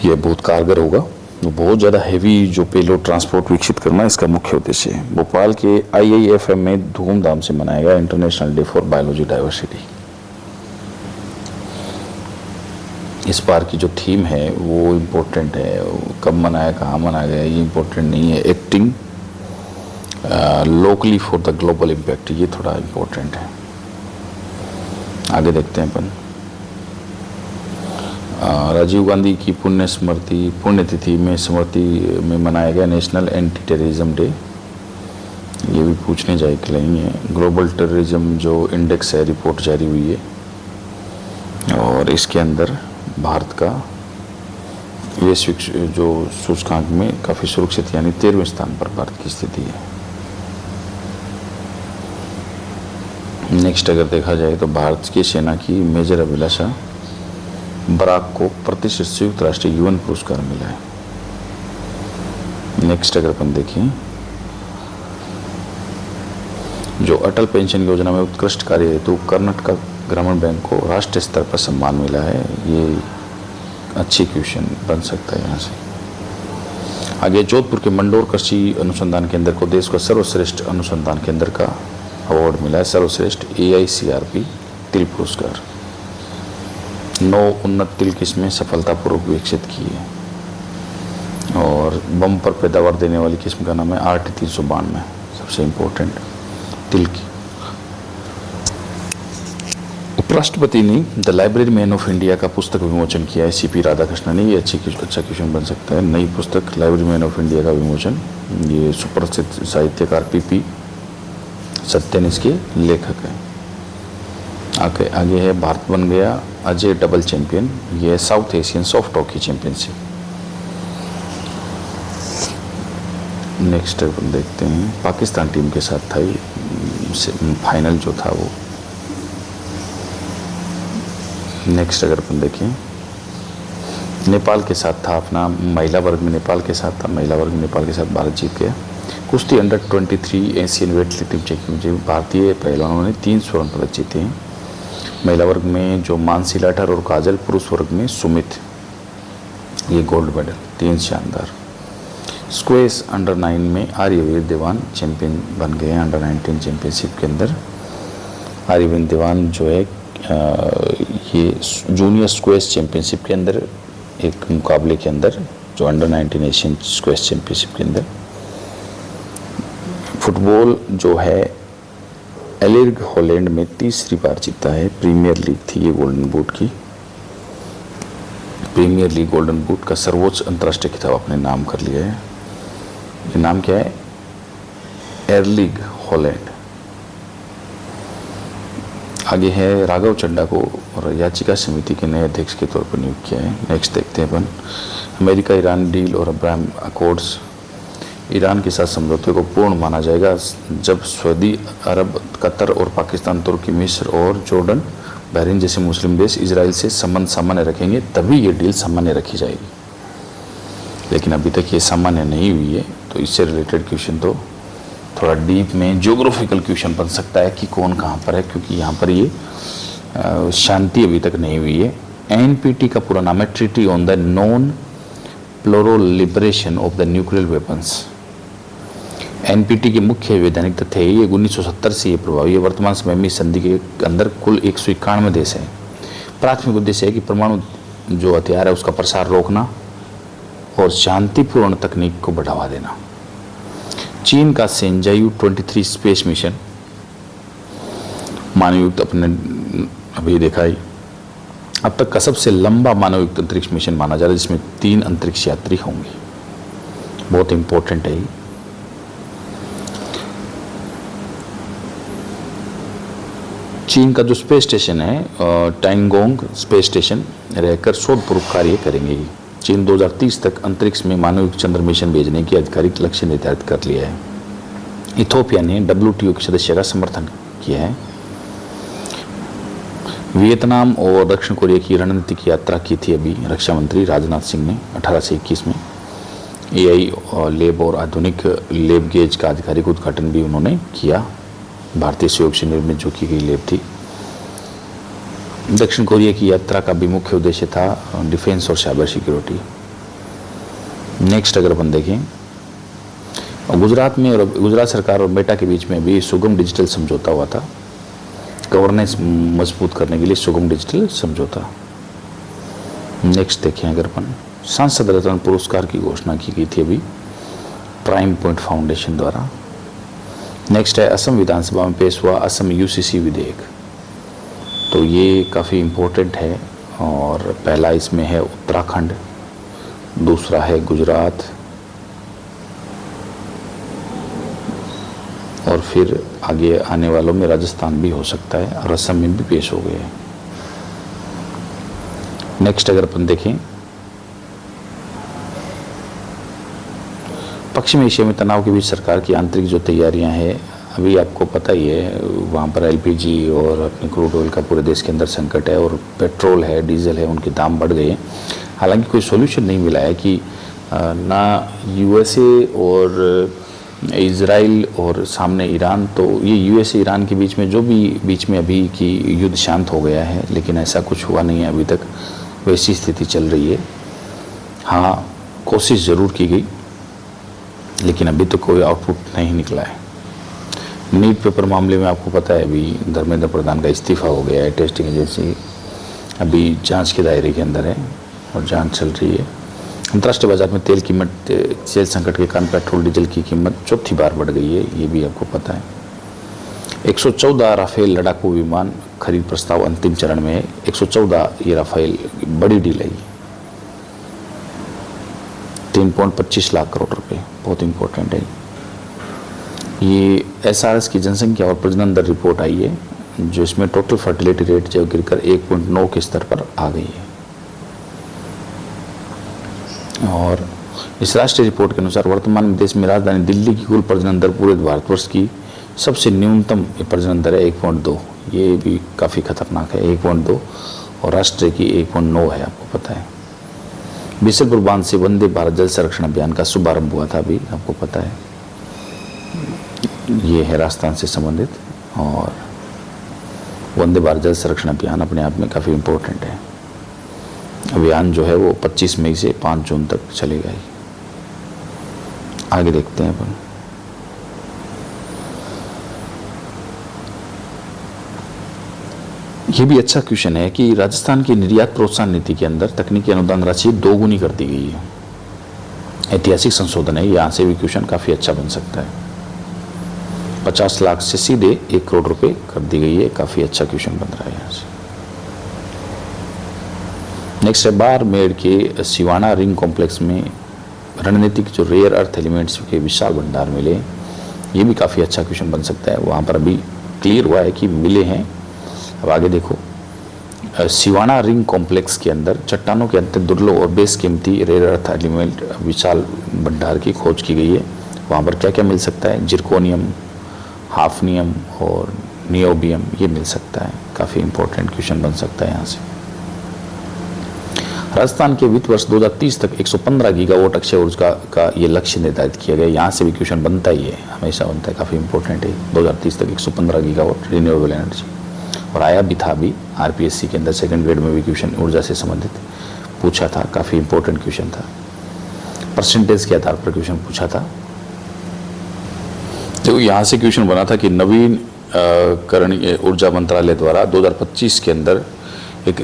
यह बहुत कारगर होगा। बहुत ज़्यादा हैवी जो पेलोड ट्रांसपोर्ट विकसित करना इसका मुख्य उद्देश्य है। भोपाल के IIFM में धूमधाम से मनाया गया international day for biology diversity. इस बार की जो थीम है वो इम्पोर्टेंट है, कब मनाया कहाँ मनाया गया ये इम्पोर्टेंट नहीं है। Acting locally for the global impact, ये थोड़ा इम्पोर्टेंट है। आगे देखते हैं अपन। राजीव गांधी की पुण्यतिथि में स्मृति में मनाया गया नेशनल एंटी टेररिज्म डे, ये भी पूछने जाए कि नहीं है। ग्लोबल टेररिज्म जो इंडेक्स है रिपोर्ट जारी हुई है और इसके अंदर भारत का वैश्विक जो सूचकांक में काफ़ी सुरक्षित यानी 13वें स्थान पर भारत की स्थिति है। नेक्स्ट अगर देखा जाए तो भारत की सेना की मेजर अभिलाषा बराक को प्रतिष्ठित संयुक्त राष्ट्रीय UN पुरस्कार मिला है। नेक्स्ट अगर अपन देखें, जो अटल पेंशन योजना में उत्कृष्ट कार्य हेतु कर्नाटक ग्रामीण बैंक को राष्ट्रीय स्तर पर सम्मान मिला है। ये अच्छी क्वेश्चन बन सकता है यहाँ से। आगे जोधपुर के मंडोर कृषि अनुसंधान केंद्र को देश का सर्वश्रेष्ठ अनुसंधान केंद्र का अवार्ड मिला है, सर्वश्रेष्ठ AICRP तिल पुरस्कार। 9 उन्नत तिल किस्में सफलतापूर्वक विकसित की है और बम पर पैदावार देने वाली किस्म का नाम है RT 392, सबसे इम्पोर्टेंट तिल की। उपराष्ट्रपति ने the library man of India का पुस्तक विमोचन किया है CP राधाकृष्णन ने। ये अच्छा क्वेश्चन बन सकता है। नई पुस्तक लाइब्रेरी मैन ऑफ इंडिया का विमोचन, ये सुप्रसिद्ध साहित्यकार PP सत्यन इसके लेखक हैं। आगे है भारत बन गया अजय डबल चैंपियन, ये South Asian soft hockey championship. Next अपन देखते हैं, पाकिस्तान टीम के साथ था ये फाइनल जो था वो। नेक्स्ट अगर अपन देखें, नेपाल के साथ था अपना महिला वर्ग में, नेपाल के साथ था महिला वर्ग में, नेपाल के साथ भारत जीत गया। कुश्ती under 23 Asian weight lifting championship भारतीय पहलवानों ने 3 स्वर्ण पदक जीते हैं। महिला वर्ग में जो मानसी लाठर और काजल, पुरुष वर्ग में सुमित, ये गोल्ड मेडल, 3 शानदार। स्क्वैश अंडर 9 में आर्यवीर देवान चैंपियन बन गए हैं। अंडर 19 चैंपियनशिप के अंदर आर्यवीर देवान जो है ये जूनियर स्क्वैश चैंपियनशिप के अंदर एक मुकाबले के अंदर जो अंडर 19 एशियन स्क्वैश चैंपियनशिप के अंदर। फुटबॉल जो है एर्लिंग हॉलैंड में तीसरी बार जीता है। प्रीमियर लीग थी ये गोल्डन बूट की, प्रीमियर लीग गोल्डन बूट का सर्वोच्च अंतर्राष्ट्रीय खिताब अपने नाम कर लिया है। ये नाम क्या है? Erling Haaland. आगे है राघव चड्ढा को और याचिका समिति के नए अध्यक्ष के तौर पर नियुक्त किया है। नेक्स्ट देखते हैं अपन, अमेरिका ईरान डील और अब्राहम अकॉर्ड्स। ईरान के साथ समझौते को पूर्ण माना जाएगा जब सऊदी अरब, कतर और पाकिस्तान, तुर्की, मिस्र और जॉर्डन, बहरीन जैसे मुस्लिम देश इजराइल से संबंध सामान्य रखेंगे, तभी ये डील सामान्य रखी जाएगी। लेकिन अभी तक ये सामान्य नहीं हुई है, तो इससे रिलेटेड क्वेश्चन तो थोड़ा डीप में ज्योग्राफिकल क्वेश्चन बन सकता है कि कौन कहाँ पर है, क्योंकि यहाँ पर ये शांति अभी तक नहीं हुई है। NPT का पूरा नाम है treaty on the non proliferation of the nuclear weapons. NPT के मुख्य वैधानिक तथ्य है ये 1970 से ये प्रभावी है। वर्तमान समय में इस संधि के अंदर कुल 191 देश है। प्राथमिक उद्देश्य है कि परमाणु जो हथियार है उसका प्रसार रोकना और शांतिपूर्ण तकनीक को बढ़ावा देना। चीन का सेंजायू 23 स्पेस मिशन मानवयुक्त अपने अभी देखा ही अब तक का सबसे लंबा मानवयुक्त अंतरिक्ष मिशन माना जा रहा है, जिसमें 3 अंतरिक्ष यात्री होंगे। बहुत इंपॉर्टेंट है। चीन का जो स्पेस स्टेशन है टैंगोंग स्पेस स्टेशन रहकर शोधपूर्वक कार्य करेंगे। चीन 2030 तक अंतरिक्ष में मानवयुक्त चंद्र मिशन भेजने की आधिकारिक लक्ष्य निर्धारित कर लिया है। इथोपिया ने WTO की सदस्य का समर्थन किया है। वियतनाम और दक्षिण कोरिया की रणनीतिक यात्रा की थी अभी रक्षा मंत्री राजनाथ सिंह ने 18 से 21 में। AI लैब और आधुनिक लैब गेज का आधिकारिक उद्घाटन भी उन्होंने किया। भारतीय सहयोग से निर्मित जो की गई लैब थी। दक्षिण कोरिया की यात्रा का भी मुख्य उद्देश्य था डिफेंस और साइबर सिक्योरिटी। नेक्स्ट अगर अपन देखें, गुजरात में और गुजरात सरकार और मेटा के बीच में भी सुगम डिजिटल समझौता हुआ था। गवर्नेंस मजबूत करने के लिए सुगम डिजिटल समझौता। नेक्स्ट देखें अगर अपन, सांसद रत्न पुरस्कार की घोषणा की गई थी अभी प्राइम पॉइंट फाउंडेशन द्वारा। नेक्स्ट है असम विधानसभा में पेश हुआ असम UCC विधेयक, तो ये काफ़ी इम्पोर्टेंट है। और पहला इसमें है उत्तराखंड, दूसरा है गुजरात और फिर आगे आने वालों में राजस्थान भी हो सकता है और असम में भी पेश हो गए हैं। नेक्स्ट अगर अपन देखें, पश्चिम एशिया में तनाव के बीच सरकार की आंतरिक जो तैयारियां हैं, अभी आपको पता ही है वहाँ पर LPG और अपने क्रूड ऑयल का पूरे देश के अंदर संकट है और पेट्रोल है, डीजल है, उनके दाम बढ़ गए हैं। हालांकि कोई सॉल्यूशन नहीं मिला है कि ना USA और इज़राइल और सामने ईरान, तो ये USA ईरान के बीच में जो भी बीच में अभी की युद्ध शांत हो गया है, लेकिन ऐसा कुछ हुआ नहीं है अभी तक, वैसी स्थिति चल रही है। हाँ, कोशिश ज़रूर की गई लेकिन अभी तो कोई आउटपुट नहीं निकला है। नीट पेपर मामले में आपको पता है अभी धर्मेंद्र प्रधान का इस्तीफा हो गया है। टेस्टिंग एजेंसी अभी जांच के दायरे के अंदर है और जांच चल रही है। अंतर्राष्ट्रीय बाजार में तेल संकट के कारण पेट्रोल डीजल की कीमत चौथी बार बढ़ गई है, ये भी आपको पता है। 114 राफेल लड़ाकू विमान खरीद प्रस्ताव अंतिम चरण में है। 114 ये राफेल बड़ी डील है, 3.25 लाख करोड़ रुपए, बहुत इंपॉर्टेंट है। ये SRS की जनसंख्या और प्रजनन दर रिपोर्ट आई है, जो इसमें टोटल फर्टिलिटी रेट जो गिरकर 1.9 के स्तर पर आ गई है। और इस राष्ट्रीय रिपोर्ट के अनुसार वर्तमान में देश में राजधानी दिल्ली की कुल प्रजनन दर पूरे भारतवर्ष की सबसे न्यूनतम प्रजनन दर है 1.2। ये भी काफ़ी खतरनाक है, 1.2, और राष्ट्रीय की 1.9 है, आपको पता है। बिशनपुर बांध से वंदे भारत जल संरक्षण अभियान का शुभारंभ हुआ था अभी, आपको पता है। ये है राजस्थान से संबंधित, और वंदे भारत जल संरक्षण अभियान अपने आप में काफ़ी इम्पोर्टेंट है। अभियान जो है वो 25 मई से 5 जून तक चलेगा ही। आगे देखते हैं अपन। ये भी अच्छा क्वेश्चन है कि राजस्थान की निर्यात प्रोत्साहन नीति के अंदर तकनीकी अनुदान राशि 2 गुनी कर दी गई है। ऐतिहासिक संशोधन है, यहाँ से भी क्वेश्चन काफ़ी अच्छा बन सकता है। 50 लाख से सीधे 1 करोड़ रुपए कर दी गई है, काफ़ी अच्छा क्वेश्चन बन रहा है यहाँ से। नेक्स्ट है बाड़मेर के सिवाना रिंग कॉम्प्लेक्स में रणनीतिक जो रेयर अर्थ एलिमेंट्स के विशाल भंडार मिले, ये भी काफ़ी अच्छा क्वेश्चन बन सकता है। वहाँ पर अभी क्लियर हुआ है कि मिले हैं। अब आगे देखो, सिवाना रिंग कॉम्प्लेक्स के अंदर चट्टानों के अंदर दुर्लभ और बेशकीमती रेयर अर्थ एलिमेंट विशाल भंडार की खोज की गई है। वहाँ पर क्या क्या मिल सकता है? जिरकोनियम, हाफनियम और नियोबियम, ये मिल सकता है। काफ़ी इंपॉर्टेंट क्वेश्चन बन सकता है यहाँ से। राजस्थान के वित्त वर्ष 2030 तक 115 गीगावाट अक्षय ऊर्जा का ये लक्ष्य निर्धारित किया गया। यहाँ से भी क्वेश्चन बनता ही है, हमेशा बनता है, काफ़ी इंपॉर्टेंट है। 2030 तक 115 गीगावाट रिन्यूएबल एनर्जी। और आया भी था अभी RPSC के अंदर सेकंड ग्रेड में भी क्वेश्चन ऊर्जा से संबंधित पूछा था, काफ़ी इंपॉर्टेंट क्वेश्चन था। परसेंटेज के आधार पर क्वेश्चन पूछा था। देखो यहाँ से क्वेश्चन बना था कि नवीन करणीय ऊर्जा मंत्रालय द्वारा 2025 के अंदर एक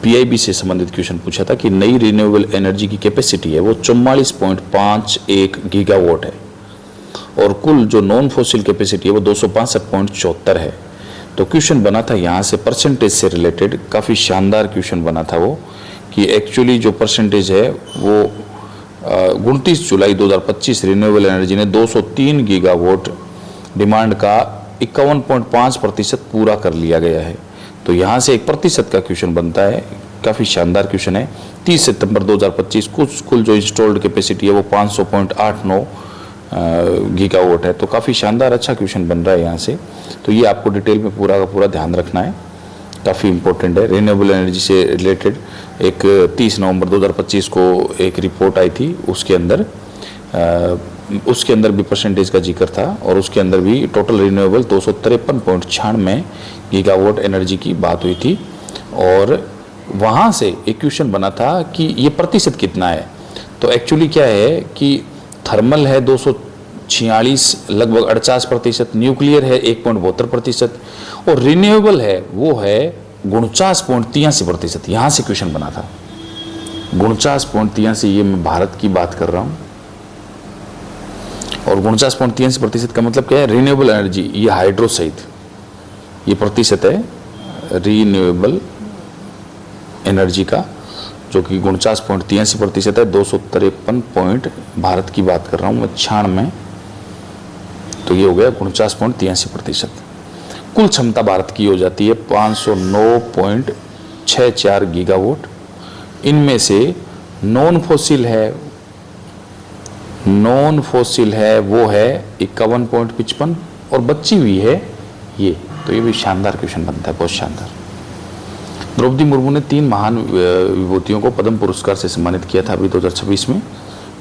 पीआईबी से संबंधित क्वेश्चन पूछा था कि नई रिन्यूएबल एनर्जी की कैपेसिटी है वो 44.51 गीगावाट है और कुल जो नॉन फॉसिल कैपेसिटी है वो 265.74 है। तो क्वेश्चन बना था यहाँ से परसेंटेज से रिलेटेड, काफ़ी शानदार क्वेश्चन बना था वो कि एक्चुअली जो परसेंटेज है वो 29 जुलाई 2025 रिन्यूएबल एनर्जी ने 203 गीगावाट डिमांड का 51.5% पूरा कर लिया गया है। तो यहाँ से 1% का क्वेश्चन बनता है, काफ़ी शानदार क्वेश्चन है। 30 सितंबर 2025 कुल जो इंस्टॉल्ड कैपेसिटी है वो 500.89 गीगावाट है। तो काफ़ी शानदार अच्छा क्वेश्चन बन रहा है यहाँ से। तो ये आपको डिटेल में पूरा का पूरा ध्यान रखना है, काफ़ी इंपॉर्टेंट है। रिन्यूएबल एनर्जी से रिलेटेड एक 30 नवंबर 2025 को एक रिपोर्ट आई थी, उसके अंदर भी परसेंटेज का जिक्र था और उसके अंदर भी टोटल रिन्यूएबल 253.96 गीगावाट एनर्जी की बात हुई थी। और वहाँ से एक क्वेश्चन बना था कि ये प्रतिशत कितना है। तो एक्चुअली क्या है कि थर्मल है 246 लगभग 48%, न्यूक्लियर है 1.72% और रिन्यूएबल है वो है 49.83%। यहाँ से क्वेश्चन बना था 49.83, ये मैं भारत की बात कर रहा हूँ। और 49.83% का मतलब क्या है, रिन्यूएबल एनर्जी, ये हाइड्रो सहित ये प्रतिशत है रिन्यूएबल एनर्जी का, जो कि 49.83% है। 253 भारत की बात कर रहा हूँ मैं, 96, तो ये हो गया 49.83%। कुल क्षमता भारत की हो जाती है 509.64 गीगावाट। इनमें से नॉन फॉसिल है वो है 51.55 और बची हुई है ये। तो ये भी शानदार क्वेश्चन बनता है, बहुत शानदार। द्रौपदी मुर्मू ने 3 महान विभूतियों को पद्म पुरस्कार से सम्मानित किया था अभी 2026 में।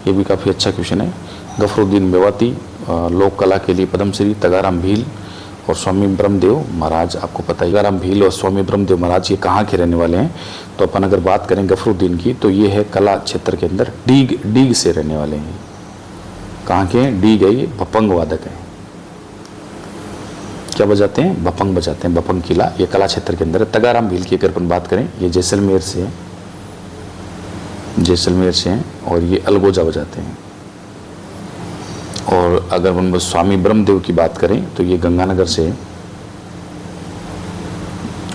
ये भी काफ़ी अच्छा क्वेश्चन है। गफरुद्दीन मेवाती लोक कला के लिए पद्मश्री, तगाराम भील और स्वामी ब्रह्मदेव महाराज, आपको पता है तगाराम भील और स्वामी ब्रह्मदेव महाराज ये कहाँ के रहने वाले हैं। तो अपन अगर बात करें गफरुद्दीन की तो ये है कला क्षेत्र के अंदर डीग से रहने वाले हैं। कहाँ के हैं? डीग है, ये भपंग वादक है। क्या बजाते हैं? भपंग बजाते हैं, भपंग किला, ये कला क्षेत्र के अंदर है। तगाराम भील की अगर अपन बात करें, ये जैसलमेर से हैं और ये अलगोजा बजाते हैं। और अगर हम स्वामी ब्रह्मदेव की बात करें तो ये गंगानगर से है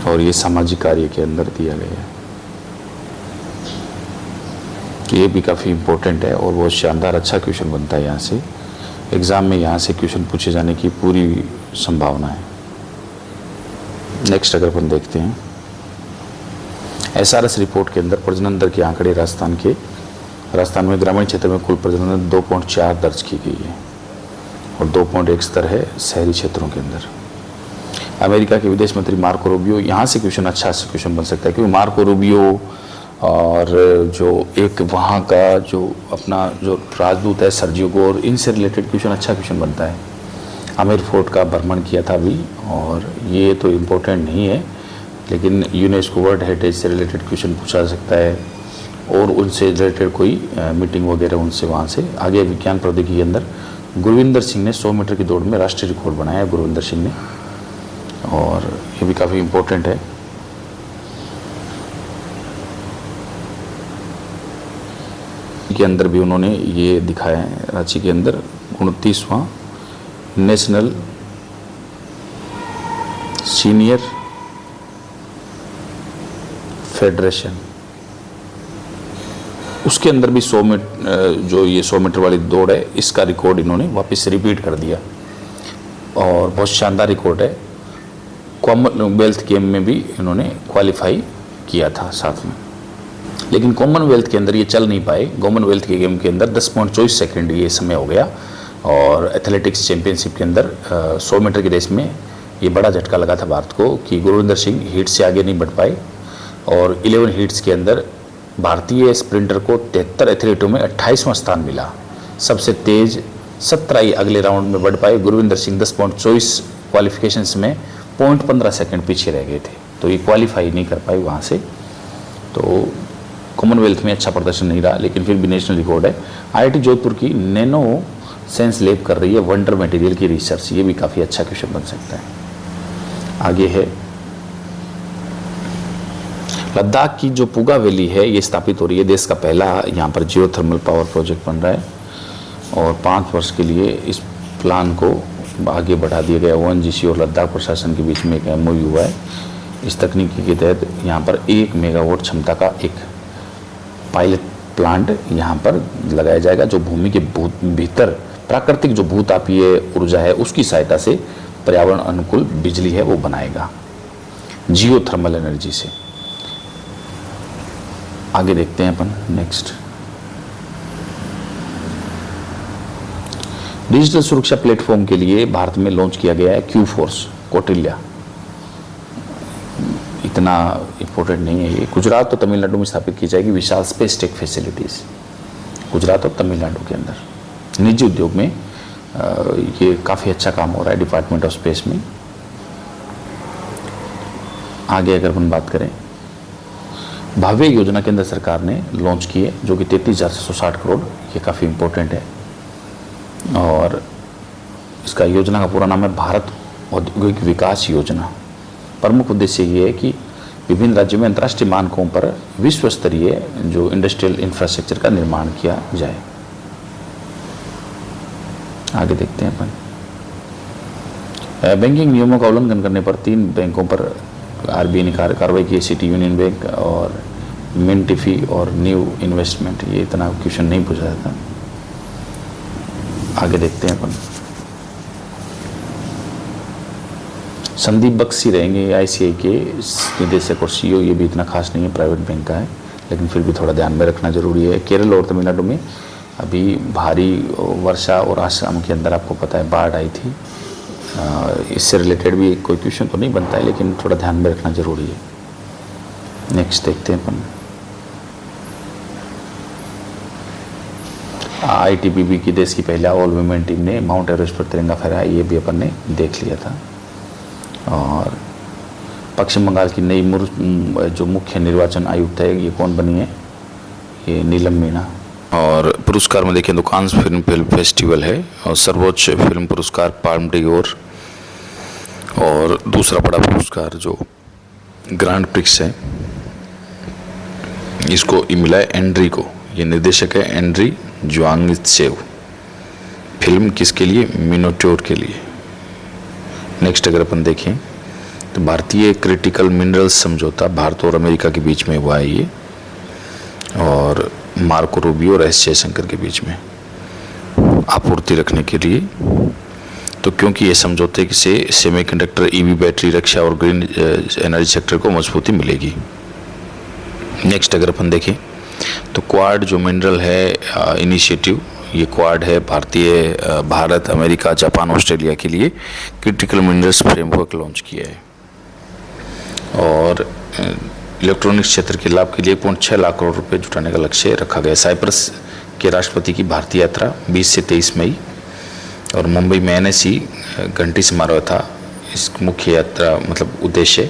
और ये सामाजिक कार्य के अंदर दिया गया है। ये भी काफ़ी इम्पोर्टेंट है और बहुत शानदार अच्छा क्वेश्चन बनता है। यहाँ से एग्ज़ाम में यहाँ से क्वेश्चन पूछे जाने की पूरी संभावना है। नेक्स्ट अगर अपन देखते हैं, SRS रिपोर्ट के अंदर प्रजनन दर के आंकड़े राजस्थान में ग्रामीण क्षेत्र में कुल प्रजनन 2.4 दर्ज की गई है और 2.1 स्तर है शहरी क्षेत्रों के अंदर। अमेरिका के विदेश मंत्री मार्को रूबियो, यहाँ से क्वेश्चन अच्छा से क्वेश्चन बन सकता है क्योंकि मार्को रूबियो और जो एक वहाँ का जो अपना जो राजदूत है सर्जियो गोर, इनसे रिलेटेड क्वेश्चन अच्छा क्वेश्चन बनता है। आमिर फोर्ट का भ्रमण किया था अभी, और ये तो इम्पोर्टेंट नहीं है लेकिन यूनेस्को वर्ल्ड हेरिटेज से रिलेटेड क्वेश्चन पूछा जा सकता है और उनसे रिलेटेड कोई मीटिंग वगैरह उनसे वहाँ से आगे। विज्ञान प्रौद्योगिकी के अंदर गुरविंदर सिंह ने 100 मीटर की दौड़ में राष्ट्रीय रिकॉर्ड बनाया है, गुरविंदर सिंह ने, और ये भी काफ़ी इम्पोर्टेंट है। के अंदर भी उन्होंने ये दिखाया है, रांची के अंदर 29वां नेशनल सीनियर फेडरेशन, उसके अंदर भी 100 मीटर जो ये 100 मीटर वाली दौड़ है इसका रिकॉर्ड इन्होंने वापस रिपीट कर दिया और बहुत शानदार रिकॉर्ड है। कॉमनवेल्थ गेम में भी इन्होंने क्वालिफाई किया था साथ में, लेकिन कॉमनवेल्थ के अंदर ये चल नहीं पाए। कॉमनवेल्थ के गेम के अंदर 10.24 सेकंड ये समय हो गया और एथलेटिक्स चैंपियनशिप के अंदर 100 मीटर की रेस में ये बड़ा झटका लगा था भारत को कि गुरविंदर सिंह हीट से आगे नहीं बढ़ पाए और 11 हीट्स के अंदर भारतीय स्प्रिंटर को 73 एथलीटों में 28वां स्थान मिला। सबसे तेज 17 ही अगले राउंड में बढ़ पाए। गुरविंदर सिंह 10.24 क्वालिफिकेशंस में 0.15 सेकंड पीछे रह गए थे, तो ये क्वालिफाई नहीं कर पाए वहाँ से। तो कॉमनवेल्थ में अच्छा प्रदर्शन नहीं रहा, लेकिन फिर भी नेशनल रिकॉर्ड है। IIT जोधपुर की नैनो सेंस लैब कर रही है वंडर मटेरियल की रिसर्च, ये भी काफ़ी अच्छा क्वेश्चन बन सकता है। आगे है लद्दाख की जो पुगा वैली है ये स्थापित हो रही है, देश का पहला यहाँ पर जियो थर्मल पावर प्रोजेक्ट बन रहा है और 5 वर्ष के लिए इस प्लान को आगे बढ़ा दिया गया। ONGC और लद्दाख प्रशासन के बीच में एक MOU हुआ है। इस तकनीकी के तहत यहाँ पर 1 मेगावाट क्षमता का एक पायलट प्लांट यहाँ पर लगाया जाएगा, जो भूमि के भीतर प्राकृतिक जो भूतापीय ऊर्जा है उसकी सहायता से पर्यावरण अनुकूल बिजली है वो बनाएगा जियो थर्मल एनर्जी से। आगे देखते हैं अपन नेक्स्ट। डिजिटल सुरक्षा प्लेटफॉर्म के लिए भारत में लॉन्च किया गया है क्यूफोर्स कौटिल्य। इतना इम्पोर्टेंट नहीं है ये। गुजरात और तमिलनाडु में स्थापित की जाएगी विशाल स्पेस टेक फैसिलिटीज, गुजरात और तमिलनाडु के अंदर। निजी उद्योग में ये काफ़ी अच्छा काम हो रहा है डिपार्टमेंट ऑफ स्पेस में। आगे अगर अपन बात करें, भव्य योजना केंद्र सरकार ने लॉन्च की है जो कि 33,660 करोड़, ये काफ़ी इम्पोर्टेंट है। और इसका योजना का पूरा नाम है भारत औद्योगिक विकास योजना। प्रमुख उद्देश्य ये है कि विभिन्न राज्यों में अंतर्राष्ट्रीय मानकों पर विश्व स्तरीय जो इंडस्ट्रियल इंफ्रास्ट्रक्चर का निर्माण किया जाए। आगे देखते हैं अपन। बैंकिंग नियमों का उल्लंघन करने पर 3 बैंकों पर RBI ने कार्रवाई की है, सिटी यूनियन बैंक और मिंटिफी और न्यू इन्वेस्टमेंट। ये इतना क्वेश्चन नहीं पूछा जाता। आगे देखते हैं अपन। संदीप बख्शी रहेंगे ICI के निदेशक और CEO। ये भी इतना खास नहीं है, प्राइवेट बैंक का है, लेकिन फिर भी थोड़ा ध्यान में रखना जरूरी है। केरल और तमिलनाडु में अभी भारी वर्षा और आसाम के अंदर आपको पता है बाढ़ आई थी। इससे रिलेटेड भी कोई क्वेश्चन तो नहीं बनता है, लेकिन थोड़ा ध्यान में रखना जरूरी है। नेक्स्ट देखते हैं अपन। ITBP की देश की पहला ऑल वुमेन टीम ने माउंट एवरेस्ट पर तिरंगा फहराया, ये भी अपन ने देख लिया था। और पश्चिम बंगाल की नई जो मुख्य निर्वाचन आयुक्त है ये कौन बनी है? ये नीलम मीणा। और पुरस्कार में देखें तो कांस फिल्म फेस्टिवल है और सर्वोच्च फिल्म पुरस्कार पाल्म डियोर, और दूसरा बड़ा पुरस्कार जो ग्रांड प्रिक्स है इसको मिला है एंड्री को। ये निर्देशक है एंड्री ज्वांगसेव। फिल्म किसके लिए? मिनोटोर के लिए। नेक्स्ट अगर अपन देखें तो भारतीय क्रिटिकल मिनरल्स समझौता भारत और अमेरिका के बीच में हुआ है ये, और मार्को रूबियो और S जयशंकर के बीच में आपूर्ति रखने के लिए। तो क्योंकि ये समझौते से सेमीकंडक्टर, EV बैटरी, रक्षा और ग्रीन एनर्जी सेक्टर को मजबूती मिलेगी। नेक्स्ट अगर अपन देखें तो क्वाड जो मिनरल है इनिशिएटिव, ये क्वाड है भारत, अमेरिका, जापान, ऑस्ट्रेलिया के लिए क्रिटिकल मिनरल्स फ्रेमवर्क लॉन्च किया है। और इलेक्ट्रॉनिक्स क्षेत्र के लाभ के लिए 1.6 लाख करोड़ रुपए जुटाने का लक्ष्य रखा गया। साइप्रस के राष्ट्रपति की भारतीय यात्रा 20 से 23 मई, और मुंबई में NSE घंटी समारोह था। इस मुख्य यात्रा मतलब उद्देश्य,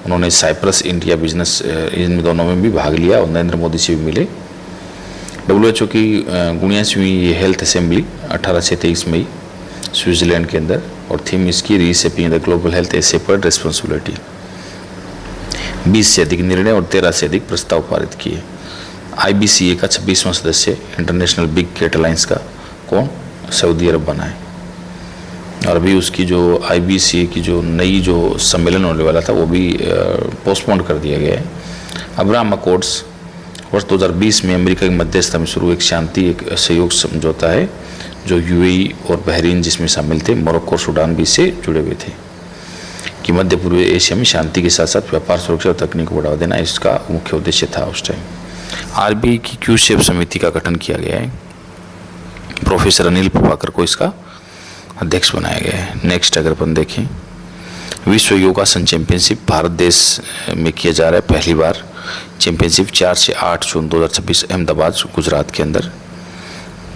उन्होंने साइप्रस, इंडिया बिजनेस, इन दोनों में भी भाग लिया और नरेंद्र मोदी से भी मिले। WHO की 79वीं हेल्थ असेंबली 18 से 23 मई स्विट्जरलैंड के अंदर, और थीम इसकी reshaping the global health a shared responsibility. 20 से अधिक निर्णय और 13 से अधिक प्रस्ताव पारित किए। IBCA का 26वां सदस्य इंटरनेशनल बिग कैट अलायंस का कौन? सऊदी अरब बना है। और अभी उसकी जो IBCA की जो नई जो सम्मेलन होने वाला था वो भी पोस्टपोन कर दिया गया है। अब्राहम अकॉर्ड्स वर्ष 2020 में अमेरिका की मध्यस्थता में शुरू एक सहयोग समझौता है जो UAE और बहरीन जिसमें शामिल थे, मोरक्को और सूडान भी इससे जुड़े हुए थे, कि मध्य पूर्वी एशिया में शांति के साथ साथ व्यापार, सुरक्षा और तकनीक को बढ़ावा देना इसका मुख्य उद्देश्य था उस टाइम। RBI की क्यू-शेप समिति का गठन किया गया है। प्रोफेसर अनिल प्रभाकर को इसका अध्यक्ष बनाया गया है। नेक्स्ट अगर अपन देखें, विश्व योगासन चैंपियनशिप भारत देश में किया जा रहा है पहली बार। चैंपियनशिप 4 से 8 जून 2026 अहमदाबाद, गुजरात के अंदर।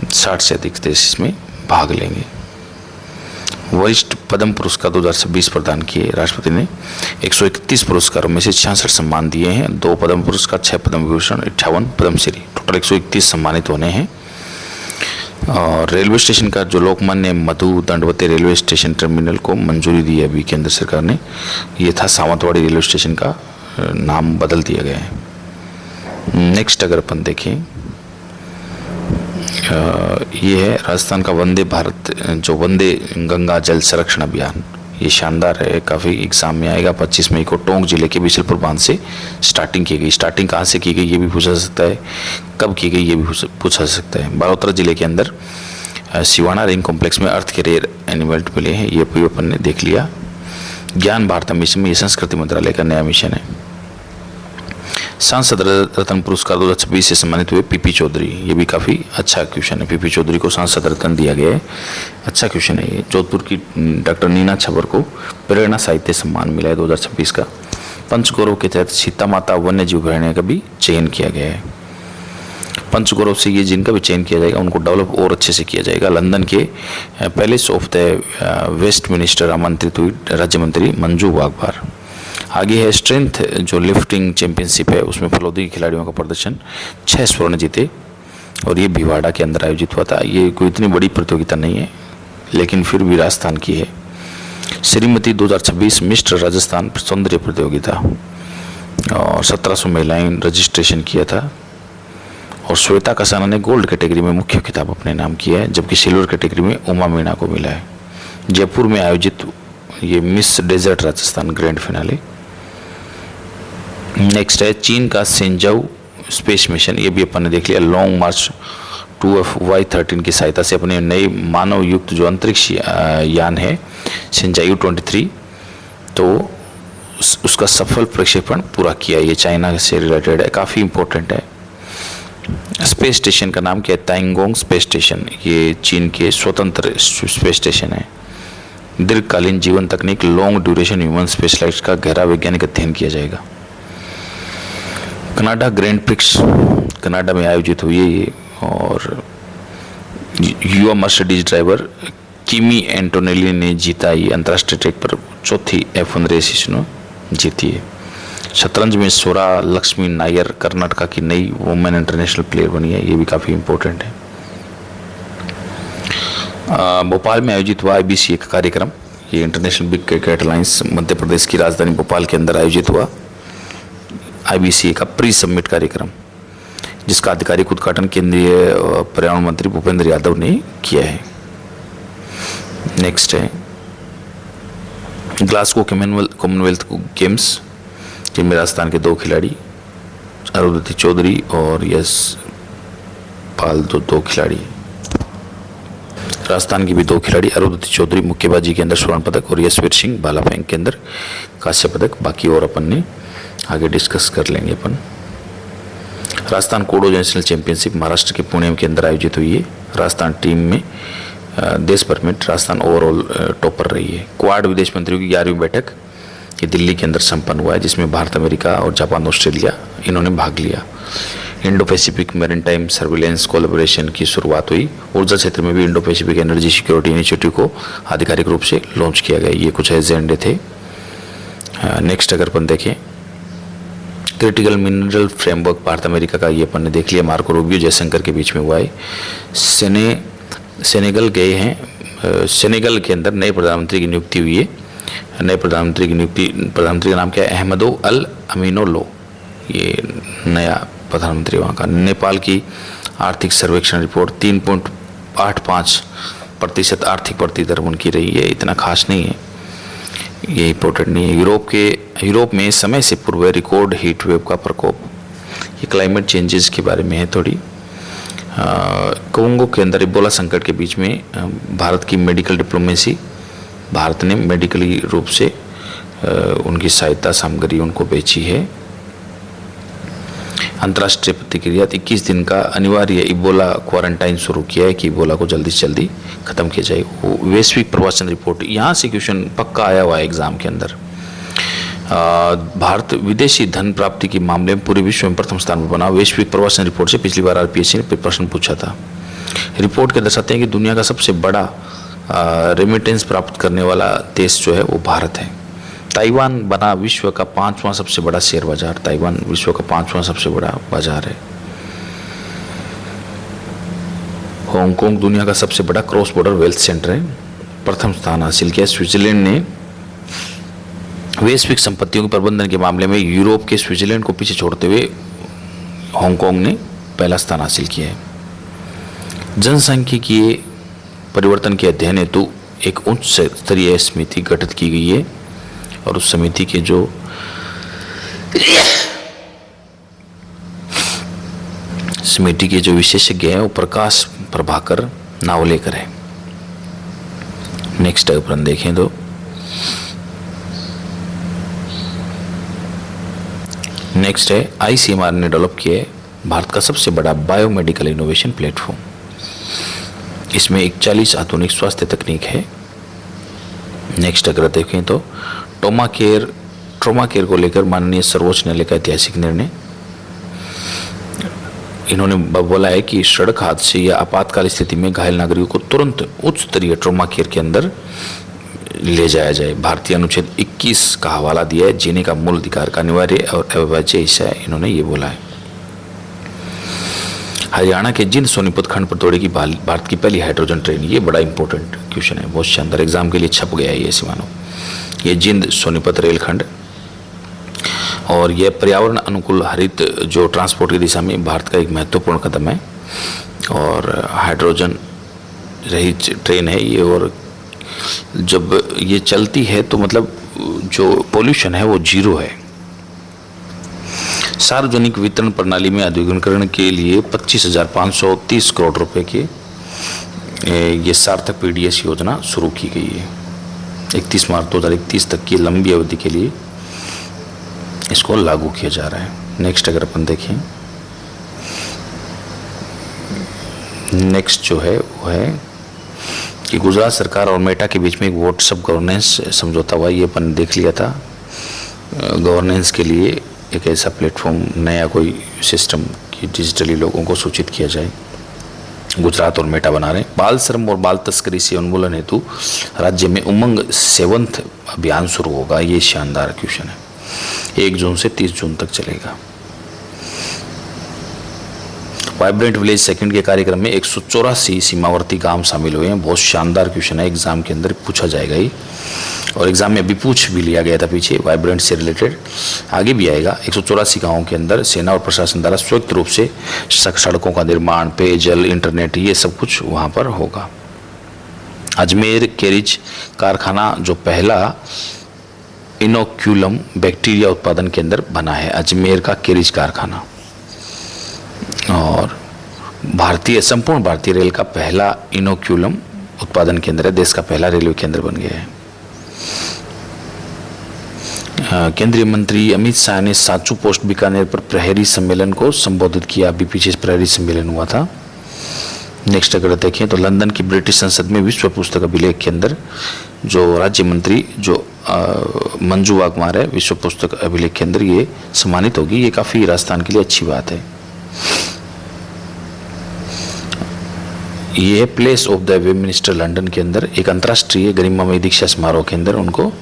60 से अधिक देश इसमें भाग लेंगे। वरिष्ठ पद्म पुरस्कार 2026 प्रदान किए राष्ट्रपति ने। 131 पुरस्कारों में से 66 सम्मान दिए हैं। 2 पद्म पुरस्कार, 6 पद्म विभूषण, 58 पद्मश्री, टोटल 131 सम्मानित होने हैं। और रेलवे स्टेशन का जो लोकमान्य मधु दंडवती रेलवे स्टेशन टर्मिनल को मंजूरी दी है अभी केंद्र सरकार ने। ये था सावंतवाड़ी रेलवे स्टेशन का, नाम बदल दिया गया है। नेक्स्ट अगर अपन देखें, ये है राजस्थान का वंदे भारत, जो वंदे गंगा जल संरक्षण अभियान। ये शानदार है, काफ़ी एग्जाम में आएगा। 25 मई को टोंक जिले के बिशलपुर बांध से स्टार्टिंग की गई। स्टार्टिंग कहाँ से की गई ये भी पूछा जा सकता है, कब की गई ये भी पूछा जा सकता है। बालोतरा जिले के अंदर सिवाना रेंज कॉम्प्लेक्स में अर्थ के रेयर एनिमल मिले हैं, ये भी अपन ने देख लिया। ज्ञान भारत मिशन में ये संस्कृति मंत्रालय का नया मिशन है। सांसद रत्न पुरस्कार 2026 से सम्मानित हुए पीपी चौधरी, ये भी काफ़ी अच्छा क्वेश्चन है। पीपी चौधरी को सांसद रत्न दिया गया है, अच्छा क्वेश्चन है ये। जोधपुर की डॉक्टर नीना छबर को प्रेरणा साहित्य सम्मान मिला है 2026 का। पंचगौरव के तहत सीता माता वन्य जीव अभयारण्य का भी चयन किया गया है। पंचगौरव से ये जिनका भी चयन किया जाएगा उनको डेवलप और अच्छे से किया जाएगा। लंदन के पैलेस ऑफ द वेस्टमिनिस्टर आमंत्रित हुई राज्य मंत्री मंजू वाघमार। आगे है स्ट्रेंथ, जो लिफ्टिंग चैंपियनशिप है उसमें फलोदी खिलाड़ियों का प्रदर्शन, 6 स्वर्ण जीते और ये भिवाड़ा के अंदर आयोजित हुआ था। ये कोई इतनी बड़ी प्रतियोगिता नहीं है लेकिन फिर भी राजस्थान की है। श्रीमती 2026 मिस्टर राजस्थान सौंदर्य प्रतियोगिता और 1700 महिलाएं रजिस्ट्रेशन किया था। और श्वेता कसाना ने गोल्ड कैटेगरी में मुख्य खिताब अपने नाम किया है, जबकि सिल्वर कैटेगरी में उमा मीणा को मिला है। जयपुर में आयोजित ये miss desert Rajasthan grand finale. Next है चीन का सेंजाऊ स्पेस मिशन, ये भी अपन ने देख लिया। लॉन्ग मार्च 2FY13 की सहायता से अपने नए मानव युक्त जो अंतरिक्ष यान है सेंजाऊ 23, तो उसका सफल प्रक्षेपण पूरा किया। ये चाइना से रिलेटेड है, काफ़ी इंपॉर्टेंट है। स्पेस स्टेशन का नाम क्या है? ताइंगोंग स्पेस स्टेशन। ये चीन के स्वतंत्र स्पेस स्टेशन है। दीर्घकालीन जीवन तकनीक, long duration human space flights का गहरा वैज्ञानिक अध्ययन किया जाएगा। कनाडा ग्रैंड प्रिक्स कनाडा में आयोजित हुई है ये, और युवा मर्सिडीज ड्राइवर किमी एंटोनेली ने जीता ये अंतर्राष्ट्रीय ट्रैक पर चौथी F1 रेस इसने जीती है। शतरंज में स्वरा लक्ष्मी नायर कर्नाटका की नई वुमेन इंटरनेशनल प्लेयर बनी है, ये भी काफ़ी इंपॉर्टेंट है। भोपाल में आयोजित हुआ IBCA का कार्यक्रम, ये international big cricket alliance Madhya Pradesh की राजधानी भोपाल के अंदर आयोजित हुआ। IBCA का प्री सबमिट कार्यक्रम, जिसका आधिकारिक उद्घाटन केंद्रीय पर्यावरण मंत्री भूपेंद्र यादव ने किया है। नेक्स्ट है ग्लासगो कॉमनवेल्थ गेम्स, जिनमें राजस्थान के 2 खिलाड़ी अरुंधति चौधरी और यश पाल दो खिलाड़ी, राजस्थान की भी 2 खिलाड़ी अरुंधति चौधरी मुक्केबाजी के अंदर स्वर्ण पदक और यशवीर सिंह भाला फेंक के अंदर कांस्य पदक। बाकी और अपन ने आगे डिस्कस कर लेंगे अपन। राजस्थान कोडो नेशनल चैंपियनशिप महाराष्ट्र के पुणे के अंदर आयोजित हुई है। राजस्थान टीम में देश भर में राजस्थान ओवरऑल टॉपर रही है। क्वाड विदेश मंत्रियों की 11वीं बैठक ये दिल्ली के अंदर संपन्न हुआ है, जिसमें भारत, अमेरिका और जापान, ऑस्ट्रेलिया इन्होंने भाग लिया। Indo Pacific maritime surveillance collaboration की शुरुआत हुई। ऊर्जा क्षेत्र में भी Indo Pacific energy security initiative को आधिकारिक रूप से लॉन्च किया गया। ये कुछ एजेंडे थे। नेक्स्ट अगर अपन देखें critical mineral framework Bharat America का, ये अपन ने देख लिया। मार्को रूबियो जयशंकर के बीच में हुआ है। सेनेगल गए हैं, सेनेगल के अंदर नए प्रधानमंत्री की नियुक्ति हुई है। नए प्रधानमंत्री का नाम क्या है? अहमदो अल अमीनो लो, ये नया प्रधानमंत्री वहाँ का। नेपाल की आर्थिक सर्वेक्षण रिपोर्ट 3.85% आर्थिक वृद्धि दर उनकी रही है, इतना खास नहीं है, ये इंपॉर्टेंट नहीं है। यूरोप में समय से पूर्व रिकॉर्ड हीट वेव का प्रकोप, ये क्लाइमेट चेंजेस के बारे में है थोड़ी। कोंगो के अंदर इबोला संकट के बीच में भारत की मेडिकल डिप्लोमेसी, भारत ने मेडिकली रूप से उनकी सहायता सामग्री उनको बेची है। अंतर्राष्ट्रीय प्रतिक्रिया 21 दिन का अनिवार्य इबोला क्वारंटाइन शुरू किया है कि इबोला को जल्दी से जल्दी खत्म किया जाए। वैश्विक प्रवासन रिपोर्ट, यहाँ से क्वेश्चन पक्का आया हुआ है एग्जाम के अंदर। भारत विदेशी धन प्राप्ति के मामले में पूरे विश्व में प्रथम स्थान पर बना। वैश्विक प्रवासन रिपोर्ट से पिछली बार RPSC ने प्रश्न पूछा था। रिपोर्ट के दर्शाते हैं कि दुनिया का सबसे बड़ा रेमिटेंस प्राप्त करने वाला देश जो है वो भारत है। ताइवान बना विश्व का 5वां सबसे बड़ा शेयर बाजार। ताइवान विश्व का 5वां सबसे बड़ा बाजार है। हांगकांग दुनिया का सबसे बड़ा क्रॉस बॉर्डर वेल्थ सेंटर है, प्रथम स्थान हासिल किया। स्विट्जरलैंड ने वैश्विक संपत्तियों के प्रबंधन के मामले में यूरोप के स्विट्जरलैंड को पीछे छोड़ते हुए हांगकांग ने पहला स्थान हासिल किया है। जनसांख्यिकीय परिवर्तन के अध्ययन हेतु एक उच्च स्तरीय समिति गठित की गई है और उस समिति के जो विशेषज्ञ हैं वो प्रकाश प्रभाकर नावलेकर है। नेक्स्ट अपन देखें तो नेक्स्ट है आईसीएमआर ने डेवलप किया है भारत का सबसे बड़ा बायोमेडिकल इनोवेशन प्लेटफॉर्म। इसमें 41 आधुनिक स्वास्थ्य तकनीक है। नेक्स्ट अगर देखें तो ट्रॉमा केयर को लेकर माननीय सर्वोच्च न्यायालय का ऐतिहासिक निर्णय। इन्होंने बोला है कि सड़क हादसे या आपातकाल स्थिति में घायल नागरिकों को तुरंत उच्च स्तरीय ट्रॉमा केयर के अंदर ले जाया जाए। भारतीय अनुच्छेद 21 का हवाला दिया है, जीने का मूल अधिकार का अनिवार्य और अविभाज्य हिस्सा है, इन्होंने ये बोला है। हरियाणा के जिंद सोनीपत खंड पर दौड़ेगी भारत की पहली हाइड्रोजन ट्रेन। ये बड़ा इंपॉर्टेंट क्वेश्चन है, बहुत शानदार, एग्जाम के लिए छप गया है ये मानो। ये जिंद सोनीपत रेलखंड और यह पर्यावरण अनुकूल हरित जो ट्रांसपोर्ट की दिशा में भारत का एक महत्वपूर्ण कदम है और हाइड्रोजन रहित ट्रेन है ये। और जब ये चलती है तो मतलब जो पोल्यूशन है वो जीरो है। सार्वजनिक वितरण प्रणाली में आधुनिकीकरण के लिए 25,530 करोड़ रुपए के ये सार्थक पीडीएस योजना शुरू की गई है। 31 मार्च 2031 तक की लंबी अवधि के लिए इसको लागू किया जा रहा है। नेक्स्ट अगर अपन देखें, नेक्स्ट जो है वो है कि गुजरात सरकार और मेटा के बीच में एक व्हाट्सएप गवर्नेंस समझौता हुआ। ये अपन देख लिया था। गवर्नेंस के लिए एक ऐसा प्लेटफॉर्म, नया कोई सिस्टम कि डिजिटली लोगों को सूचित किया जाए, गुजरात और मेटा बना रहे हैं। बाल श्रम और बाल तस्करी से उन्मूलन हेतु राज्य में उमंग 7th अभियान शुरू होगा। ये शानदार क्वेश्चन है। 1 जून से 30 जून तक चलेगा। वाइब्रेंट विलेज सेकंड के कार्यक्रम में 184 सीमावर्ती गांव शामिल हुए हैं। बहुत शानदार क्वेश्चन है, एग्जाम के अंदर पूछा जाएगा ही और एग्जाम में अभी पूछ भी लिया गया था पीछे, वाइब्रेंट से रिलेटेड आगे भी आएगा। 184 गांवों के अंदर सेना और प्रशासन द्वारा संयुक्त रूप से सड़कों का निर्माण, पेयजल, इंटरनेट, ये सब कुछ वहां पर होगा। अजमेर कैरिज कारखाना जो पहला इनोक्यूलम बैक्टीरिया उत्पादन के अंदर बना है, अजमेर का कैरिज कारखाना। और संपूर्ण भारतीय रेल का पहला इनोक्यूलम उत्पादन केंद्र है, देश का पहला रेलवे केंद्र बन गया है। केंद्रीय मंत्री अमित शाह ने साचू पोस्ट बीकानेर पर प्रहरी सम्मेलन को संबोधित किया। अभी पीछे प्रहरी सम्मेलन हुआ था। नेक्स्ट अगर देखें तो लंदन की ब्रिटिश संसद में विश्व पुस्तक अभिलेख के अंदर जो राज्य मंत्री जो मंजू वाघमार है, विश्व पुस्तक अभिलेख के अंदर ये सम्मानित होगी। ये काफी राजस्थान के लिए अच्छी बात है। ये place of the Westminster London के अंदर एक अंतर्राष्ट्रीय गरिमामय दीक्षा समारोह के अंदर उनको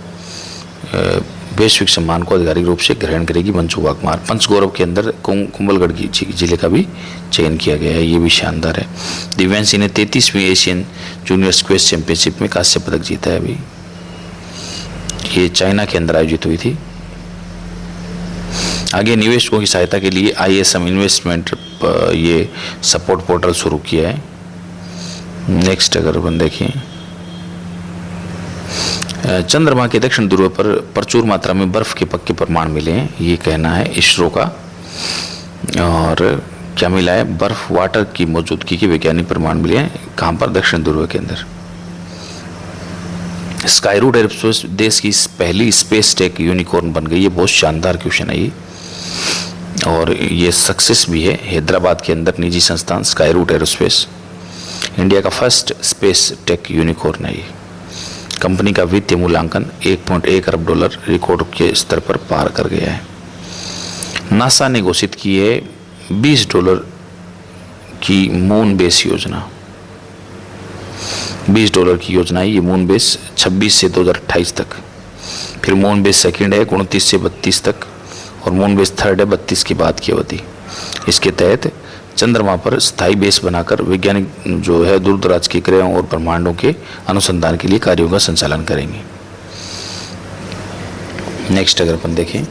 वैश्विक सम्मान को आधिकारिक रूप से ग्रहण करेगी मंजू वाघमार। पंचगौरव के अंदर कुंभलगढ़ जिले का भी चयन किया गया है, ये भी शानदार है। दिव्यांशी ने 33वीं एशियन जूनियर स्क्वैश चैंपियनशिप में कांस्य पदक जीता है। अभी ये चाइना के अंदर आयोजित हुई थी। आगे निवेशकों की सहायता के लिए ISM इन्वेस्टमेंट ये सपोर्ट पोर्टल शुरू किया है। नेक्स्ट अगर अपन देखें, चंद्रमा के दक्षिण ध्रुव पर प्रचुर मात्रा में बर्फ के पक्के प्रमाण मिले हैं, ये कहना है इसरो का। और क्या मिला है? बर्फ वाटर की मौजूदगी के वैज्ञानिक प्रमाण मिले हैं। कहाँ पर? दक्षिण ध्रुव के अंदर। स्काईरूट एरोस्पेस देश की पहली स्पेस टेक यूनिकॉर्न बन गई है। बहुत शानदार क्वेश्चन है ये और ये सक्सेस भी है। हैदराबाद के अंदर निजी संस्थान स्काईरूट एरोस्पेस इंडिया का फर्स्ट स्पेस टेक यूनिकॉर्न है। ये कंपनी का वित्तीय मूल्यांकन 1.1 अरब डॉलर रिकॉर्ड के स्तर पर पार कर गया है। नासा ने घोषित की है $20 की मून बेस योजना। $20 की योजना है ये मून बेस 26 से 2028 तक। फिर मून बेस सेकंड है 29 से 32 तक और मून बेस थर्ड है 32 के बाद की अवधि। इसके तहत चंद्रमा पर स्थायी बेस बनाकर वैज्ञानिक जो है दूर दराज के ग्रहों और ब्रह्मांडों के अनुसंधान के लिए कार्यों का संचालन करेंगे। नेक्स्ट अगर अपन देखें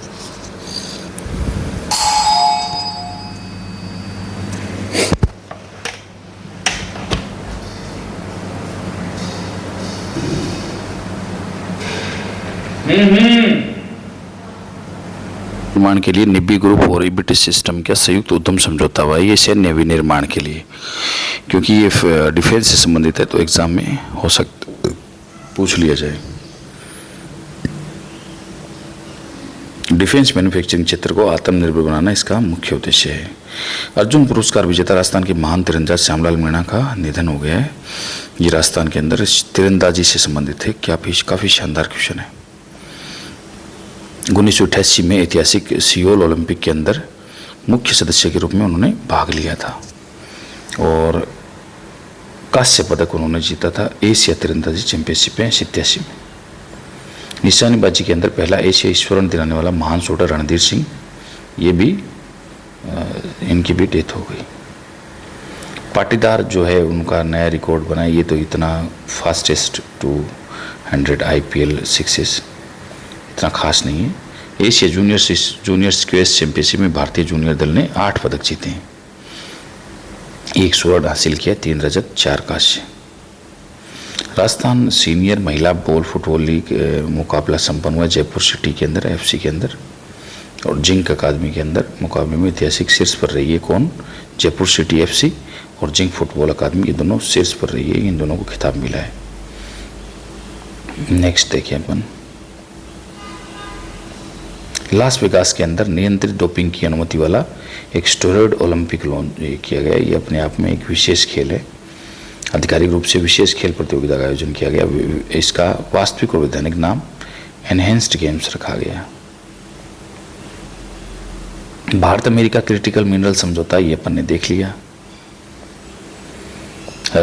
निर्माण के लिए निब्बी ग्रुप और इबिट सिस्टम का संयुक्त उद्यम समझौता हुआ है। ये सैन्य विनिर्माण के लिए, क्योंकि ये डिफेंस से संबंधित है तो एग्जाम में हो सकता पूछ लिया जाए। डिफेंस मैन्युफैक्चरिंग क्षेत्र को आत्मनिर्भर बनाना इसका मुख्य उद्देश्य है। अर्जुन पुरस्कार विजेता राजस्थान के महान तीरंदाज श्यामलाल मीणा का निधन हो गया है। ये राजस्थान के अंदर तीरंदाजी से संबंधित है। काफ़ी शानदार क्वेश्चन है। 1988 में ऐतिहासिक सियोल ओलंपिक के अंदर मुख्य सदस्य के रूप में उन्होंने भाग लिया था और कांस्य पदक उन्होंने जीता था एशिया तीरंदाजी चैंपियनशिप में 87 में। निशानेबाजी के अंदर पहला एशियाई स्वर्ण दिलाने वाला महान शूटर रणधीर सिंह, ये भी इनकी भी डेथ हो गई। पाटीदार जो है उनका नया रिकॉर्ड बना, ये तो इतना फास्टेस्ट 200 IPL सिक्सेस इतना खास नहीं है। एशिया जूनियर स्क्वैश चैंपियनशिप में भारतीय जूनियर दल ने 8 पदक जीते हैं। 1 स्वर्ण हासिल किया, 3 रजत, 4 कांस्य। राजस्थान सीनियर महिला बॉल फुटबॉल लीग मुकाबला संपन्न हुआ जयपुर सिटी के अंदर FC के अंदर, और जिंक अकादमी के अंदर मुकाबले में ऐतिहासिक शीर्ष पर रही है कौन? जयपुर सिटी FC और जिंक फुटबॉल अकादमी, ये दोनों शीर्ष पर रही है। इन दोनों को खिताब मिला है। नेक्स्ट देखिए अपन, लास वेगास के अंदर नियंत्रित डोपिंग की अनुमति वाला एक स्टेरॉयड ओलंपिक लॉन्च किया गया। ये अपने आप में एक विशेष खेल है। आधिकारिक रूप से विशेष खेल प्रतियोगिता का आयोजन किया गया। इसका वास्तविक और वैधानिक नाम एनहेंस्ड गेम्स रखा गया। भारत अमेरिका क्रिटिकल मिनरल समझौता, ये अपन ने देख लिया।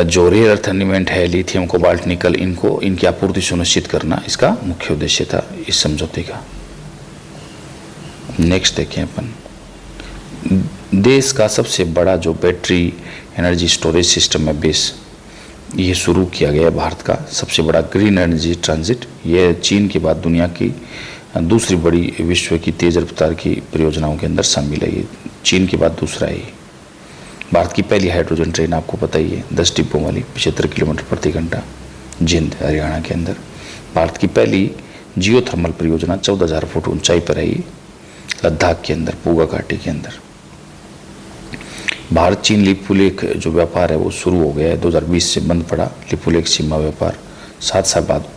जो रेयर अर्थ एलिमेंट है लिथियम, कोबाल्ट, निकल, इनकी आपूर्ति सुनिश्चित करना इसका मुख्य उद्देश्य था इस समझौते का। नेक्स्ट देखें अपन, देश का सबसे बड़ा जो बैटरी एनर्जी स्टोरेज सिस्टम है बेस, ये शुरू किया गया। भारत का सबसे बड़ा ग्रीन एनर्जी ट्रांजिट, ये चीन के बाद दुनिया की दूसरी बड़ी विश्व की तेज रफ्तार की परियोजनाओं के अंदर शामिल है। ये चीन के बाद दूसरा है। भारत की पहली हाइड्रोजन ट्रेन आपको पता ही है, 10 डिब्बों वाली, 75 किलोमीटर प्रति घंटा, जिंद हरियाणा के अंदर। भारत की पहली जियो थर्मल परियोजना 14,000 फुट ऊंचाई पर है, लद्दाख के अंदर, पूगा घाटी के अंदर। भारत चीन लिपुलेख जो व्यापार है वो शुरू हो गया है। 2020 से बंद पड़ा लिपुलेख सीमा व्यापार। 7 साल बाद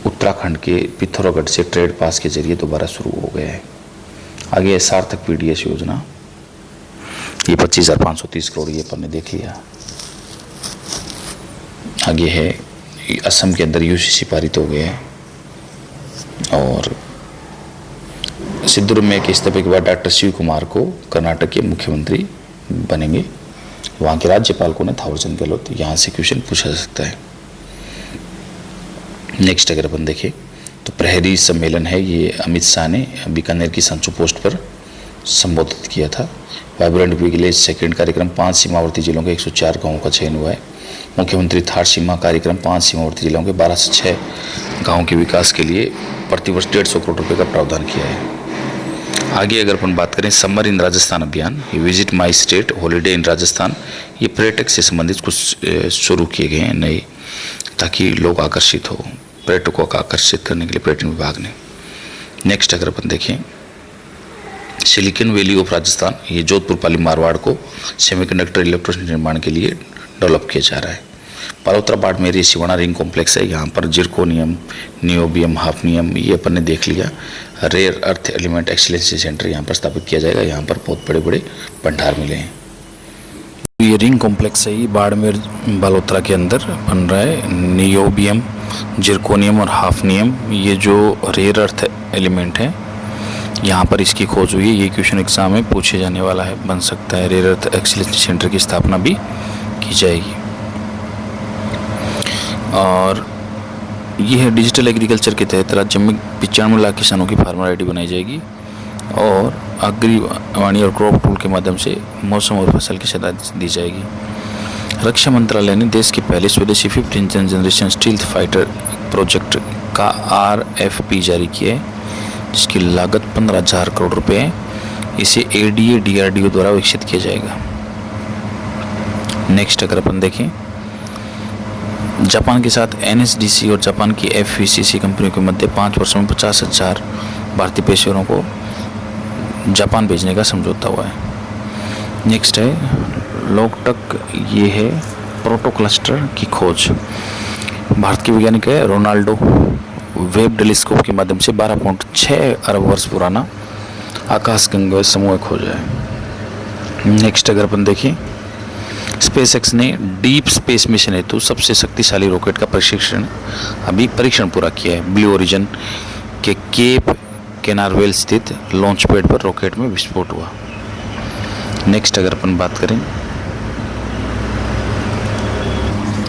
उत्तराखंड के पिथौरागढ़ से ट्रेड पास के जरिए दोबारा शुरू हो गया है। आगे है सार्थक PDS योजना, ये 25,530 करोड़, ये अपन ने देख लिया। आगे है असम के अंदर UCC पारित हो गया है। और सिद्धुर्ग में एक इस्तीफे के बाद डॉक्टर शिव कुमार को कर्नाटक के मुख्यमंत्री बनेंगे। वहाँ के राज्यपाल को थावरचंद गहलोत। यहाँ से क्वेश्चन पूछा जा सकता है। नेक्स्ट अगर अपन देखें तो प्रहरी सम्मेलन है, ये अमित शाह ने बीकानेर की संचू पोस्ट पर संबोधित किया था। वाइब्रेंट विलेज सेकंड कार्यक्रम 5 सीमावर्ती जिलों के 104 गाँवों का चयन हुआ है। मुख्यमंत्री थर्ड सीमा कार्यक्रम 5 सीमावर्ती जिलों के 12 से 6 गाँवों के विकास के लिए प्रतिवर्ष 150 करोड़ रुपये का प्रावधान किया है। आगे अगर अपन बात करें समर इन राजस्थान अभियान, ये विजिट माई स्टेट हॉलीडे इन राजस्थान, ये पर्यटक से संबंधित कुछ शुरू किए गए हैं नए, ताकि लोग आकर्षित हो, पर्यटकों को आकर्षित करने के लिए पर्यटन विभाग ने। नेक्स्ट अगर अपन देखें सिलिकॉन वैली ऑफ राजस्थान, ये जोधपुर पाली मारवाड़ को सेमीकंडक्टर इलेक्ट्रॉनिक निर्माण के लिए डेवलप किया जा रहा है। पालोत्रा बाड़मेर सिवाना रिंग कॉम्प्लेक्स है, यहाँ पर जिरकोनियम, नियोबियम, हाफनियम, ये अपन ने देख लिया। Rare earth element excellency centre यहाँ पर स्थापित किया जाएगा। यहाँ पर बहुत बड़े बड़े भंडार मिले हैं। ये रिंग कॉम्प्लेक्स है, ये बाड़मेर बालोत्रा के अंदर बन रहा है। नियोबियम, जिरकोनियम और हाफनियम, ये जो रेयर अर्थ एलिमेंट है यहाँ पर इसकी खोज हुई है। ये क्वेश्चन एग्जाम में पूछे जाने वाला है, बन सकता है। रेयर अर्थ एक्सीलेंसी सेंटर की स्थापना भी की जाएगी। और ये है डिजिटल एग्रीकल्चर के तहत राज्य में 95 लाख किसानों की फार्मर ID बनाई जाएगी। और अग्रवाणी और क्रॉप टूल के माध्यम से मौसम और फसल की सलाह दी जाएगी। रक्षा मंत्रालय ने देश के पहले स्वदेशी 15th generation stealth fighter project का RFP जारी किया है, जिसकी लागत 15,000 करोड़ रुपए है। इसे ADA DRDO द्वारा विकसित किया जाएगा। नेक्स्ट अगर अपन देखें, जापान के साथ NSDC और जापान की FVCC कंपनियों के मध्य 5 वर्षों में 50,000 भारतीय पेशेवरों को जापान भेजने का समझौता हुआ है। नेक्स्ट है लोकटक, ये है प्रोटोक्लस्टर की खोज। भारत के वैज्ञानिक है रोनाल्डो वेब टेलीस्कोप के माध्यम से 12.6 अरब वर्ष पुराना आकाशगंगा समूह खोजा है। नेक्स्ट अगर अपन देखें, स्पेसएक्स ने डीप स्पेस मिशन हेतु सबसे शक्तिशाली रॉकेट का परीक्षण पूरा किया है। ब्लू ओरिजिन के केप केनारवेल स्थित लॉन्च पैड पर रॉकेट में विस्फोट हुआ। नेक्स्ट अगर अपन बात करें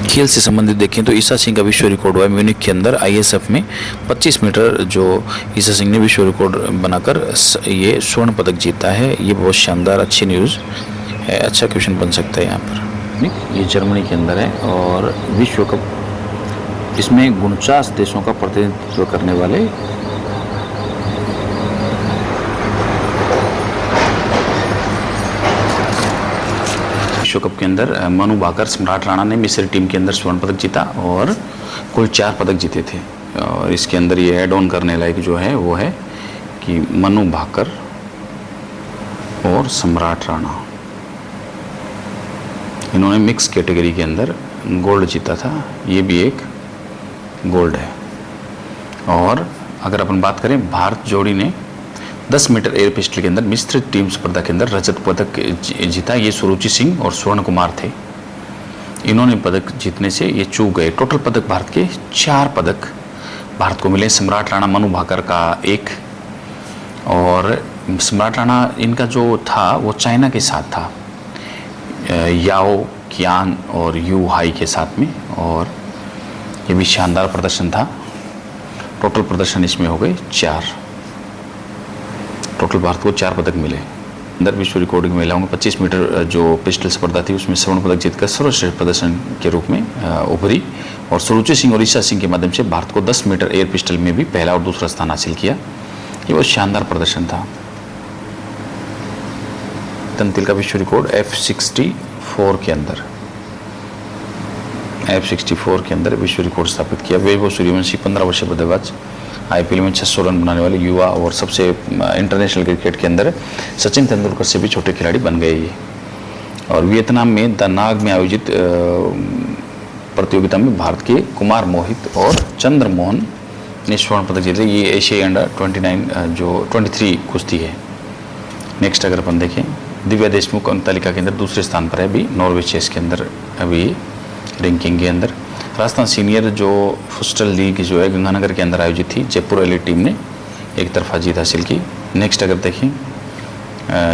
खेल से संबंधित देखें तो ईसा सिंह का विश्व रिकॉर्ड हुआ है म्यूनिख के अंदर ISF में 25 मीटर, जो ईसा सिंह ने विश्व रिकॉर्ड बनाकर ये स्वर्ण पदक जीता है। ये बहुत शानदार अच्छी न्यूज़ है, अच्छा क्वेश्चन बन सकता है यहाँ पर। ये जर्मनी के अंदर है और विश्व कप इसमें 49 देशों का प्रतिनिधित्व करने वाले विश्व कप के अंदर मनु भाकर, सम्राट राणा ने मिस्र टीम के अंदर स्वर्ण पदक जीता और कुल 4 पदक जीते थे। और इसके अंदर ये ऐड ऑन करने लायक जो है वो है कि मनु भाकर और सम्राट राणा, इन्होंने मिक्स कैटेगरी के अंदर गोल्ड जीता था। ये भी एक गोल्ड है। और अगर अपन बात करें, भारत जोड़ी ने 10 मीटर एयर पिस्टल के अंदर मिश्रित टीम स्पर्धा के अंदर रजत पदक जीता। ये सुरुचि सिंह और स्वर्ण कुमार थे। इन्होंने पदक जीतने से ये चूक गए। टोटल पदक भारत के 4 पदक भारत को मिले। सम्राट राणा, मनु भाकर का 1 और सम्राट राणा इनका जो था वो चाइना के साथ था, याओ कियान और यू हाई के साथ में, और ये भी शानदार प्रदर्शन था। टोटल प्रदर्शन इसमें हो गए 4। टोटल भारत को 4 पदक मिले। अंदर विश्व रिकॉर्ड की महिलाओं में 25 मीटर जो पिस्टल स्पर्धा थी उसमें स्वर्ण पदक जीतकर सर्वश्रेष्ठ प्रदर्शन के रूप में उभरी। और सुरुचि सिंह और ईशा सिंह के माध्यम से भारत को 10 मीटर एयर पिस्टल में भी पहला और दूसरा स्थान हासिल किया। ये बहुत शानदार प्रदर्शन था। तंतिल का विश्व रिकॉर्ड F64 के अंदर विश्व रिकॉर्ड स्थापित किया। वैभव सूर्यवंशी 15 वर्षीय बल्लेबाज IPL में 600 रन बनाने वाले युवा और सबसे इंटरनेशनल क्रिकेट के अंदर सचिन तेंदुलकर से भी छोटे खिलाड़ी बन गए ये। और वियतनाम में द नाग में आयोजित प्रतियोगिता में भारत के कुमार मोहित और चंद्र मोहन ने स्वर्ण पदक जीते। ये एशियाई अंडर 23 कुश्ती है। नेक्स्ट अगर अपन देखें, दिव्या देशमुख अंक तालिका के अंदर दूसरे स्थान पर है अभी नॉर्वे चेस के अंदर अभी रैंकिंग के अंदर। राजस्थान सीनियर जो फुटसल लीग जो है गंगानगर के अंदर आयोजित थी, जयपुर एलीट टीम ने एक तरफा जीत हासिल की। नेक्स्ट अगर देखें,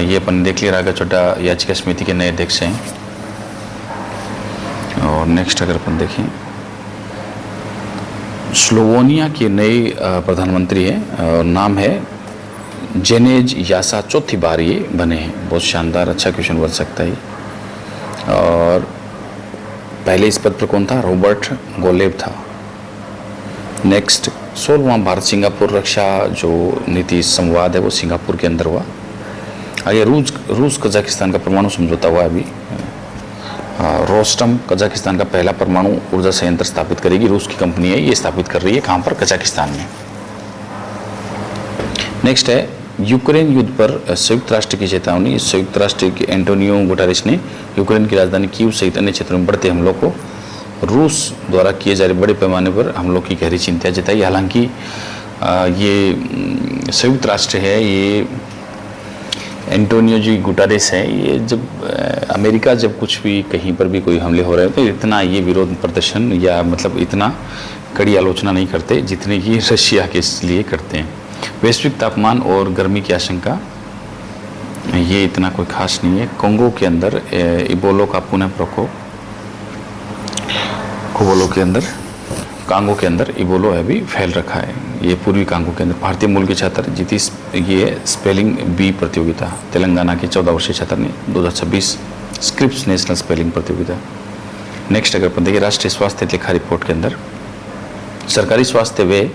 ये अपन देख लिया रागा चोटा याचिका समिति के नए अध्यक्ष हैं। और नेक्स्ट अगर अपन देखें, स्लोवेनिया के नए प्रधानमंत्री हैं और नाम है जेनेज यासा। चौथी बार ये बने हैं। बहुत शानदार अच्छा क्वेश्चन बन सकता है। और पहले इस पद पर कौन था? रॉबर्ट गोलेब था। नेक्स्ट 16वां भारत सिंगापुर रक्षा जो नीति संवाद है वो सिंगापुर के अंदर हुआ। आगे रूस कजाकिस्तान का परमाणु समझौता हुआ अभी। रोस्टम कजाकिस्तान का पहला परमाणु ऊर्जा संयंत्र स्थापित करेगी। रूस की कंपनी है, ये स्थापित कर रही है। कहाँ पर? कजाकिस्तान में। नेक्स्ट है यूक्रेन युद्ध पर संयुक्त राष्ट्र की चेतावनी। संयुक्त राष्ट्र के एंटोनियो गुटेरेस ने यूक्रेन की राजधानी कीव सहित अन्य क्षेत्रों में बढ़ते हमलों को रूस द्वारा किए जा रहे बड़े पैमाने पर हमलों की गहरी चिंता जताई। हालांकि ये संयुक्त राष्ट्र है, ये एंटोनियो जी गुटेरेस है, ये जब अमेरिका जब कुछ भी कहीं पर भी कोई हमले हो रहे हैं तो इतना ये विरोध प्रदर्शन या मतलब इतना कड़ी आलोचना नहीं करते जितने कि रशिया के लिए करते हैं। वैश्विक तापमान और गर्मी की आशंका, ये इतना कोई खास नहीं है। कोंगो के अंदर इबोला का पुनः प्रकोप, कोबोलो के अंदर कांगो के अंदर इबोला अभी फैल रखा है। ये पूर्वी कांगो के अंदर भारतीय मूल के छात्र जीती ये स्पेलिंग बी प्रतियोगिता। तेलंगाना के 14 वर्षीय छात्र ने 2026 स्क्रिप्स नेशनल स्पेलिंग प्रतियोगिता। नेक्स्ट अगर अपन देखिए राष्ट्रीय स्वास्थ्य लेखा रिपोर्ट के अंदर सरकारी स्वास्थ्य व्यय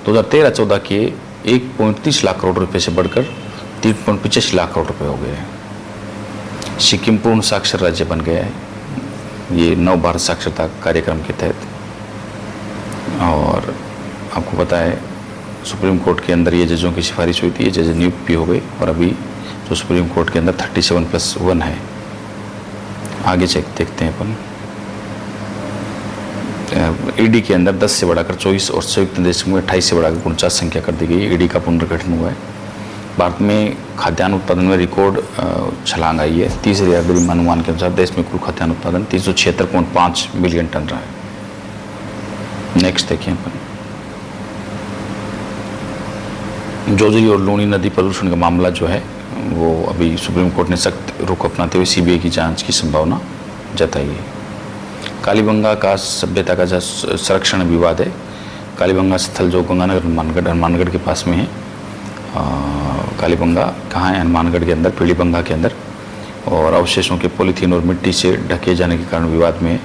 2013-14 के 1.30 लाख करोड़ रुपए से बढ़कर 3.85 लाख करोड़ रुपए हो गए हैं। सिक्किम पूर्ण साक्षर राज्य बन गया है ये नव भारत साक्षरता कार्यक्रम के तहत। और आपको पता है सुप्रीम कोर्ट के अंदर ये जजों की सिफारिश हुई थी, ये जज नियुक्त भी हो गए और अभी जो सुप्रीम कोर्ट के अंदर 37+1 है। आगे चेक देखते हैं अपन। ईडी के अंदर 10 से बढ़ाकर 24 और संयुक्त निदेशक में 28 से बढ़ाकर 49 संख्या कर दी गई। ईडी का पुनर्गठन हुआ है। भारत में खाद्यान्न उत्पादन में रिकॉर्ड छलांग आई है। 30,000 अनुमान के अनुसार देश में कुल खाद्यान्न उत्पादन 376.5 मिलियन टन रहा है। नेक्स्ट देखिए अपन जोजरी और लूनी नदी प्रदूषण का मामला जो है वो अभी सुप्रीम कोर्ट ने सख्त रुख अपनाते हुए सीबीआई की जांच की संभावना जताई है। कालीबंगा का सभ्यता का संरक्षण विवाद है। कालीबंगा स्थल जो गंगानगर हनुमानगढ़ के पास में है। कालीबंगा कहाँ है? हनुमानगढ़ के अंदर, पीलीबंगा के अंदर। और अवशेषों के पॉलीथीन और मिट्टी से ढके जाने के कारण विवाद में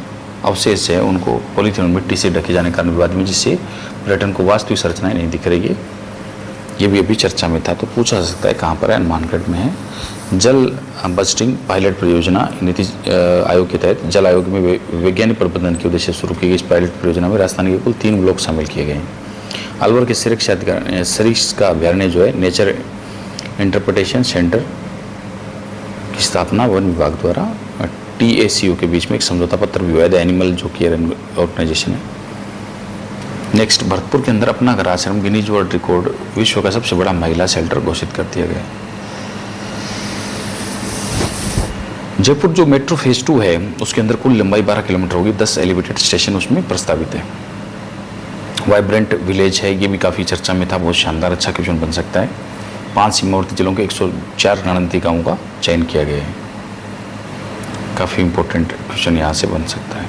अवशेष है उनको पॉलीथीन और मिट्टी से ढके जाने के कारण विवाद में, जिससे पर्यटन को वास्तविक संरचनाएं नहीं दिख रही है। ये भी अभी चर्चा में था, तो पूछा जा सकता है कहाँ पर है? हनुमानगढ़ में है। जल बस्टिंग पायलट परियोजना नीति आयोग के तहत जल आयोग में वैज्ञानिक प्रबंधन के उद्देश्य से शुरू की गई इस पायलट परियोजना में राजस्थान के कुल 3 ब्लॉक शामिल किए गए हैं। अलवर के सरिस्का का अभ्यारण्य जो है नेचर इंटरप्रिटेशन सेंटर की स्थापना वन विभाग द्वारा TACO के बीच में एक समझौता पत्र भी हुआ है। द एनिमल जो केयर ऑर्गेनाइजेशन है। नेक्स्ट भरतपुर के अंदर अपना घर आश्रम गिनीज वर्ल्ड रिकॉर्ड विश्व का सबसे बड़ा महिला शेल्टर घोषित कर दिया गया। जयपुर जो मेट्रो फेज 2 है उसके अंदर कुल लंबाई 12 किलोमीटर होगी। 10 एलिवेटेड स्टेशन उसमें प्रस्तावित है। वाइब्रेंट विलेज है, ये भी काफ़ी चर्चा में था। बहुत शानदार अच्छा क्वेश्चन बन सकता है। 5 सीमावर्ती जिलों के 104 रणनीति गाँवों का चयन किया गया है। काफ़ी इंपॉर्टेंट क्वेश्चन यहाँ से बन सकता है।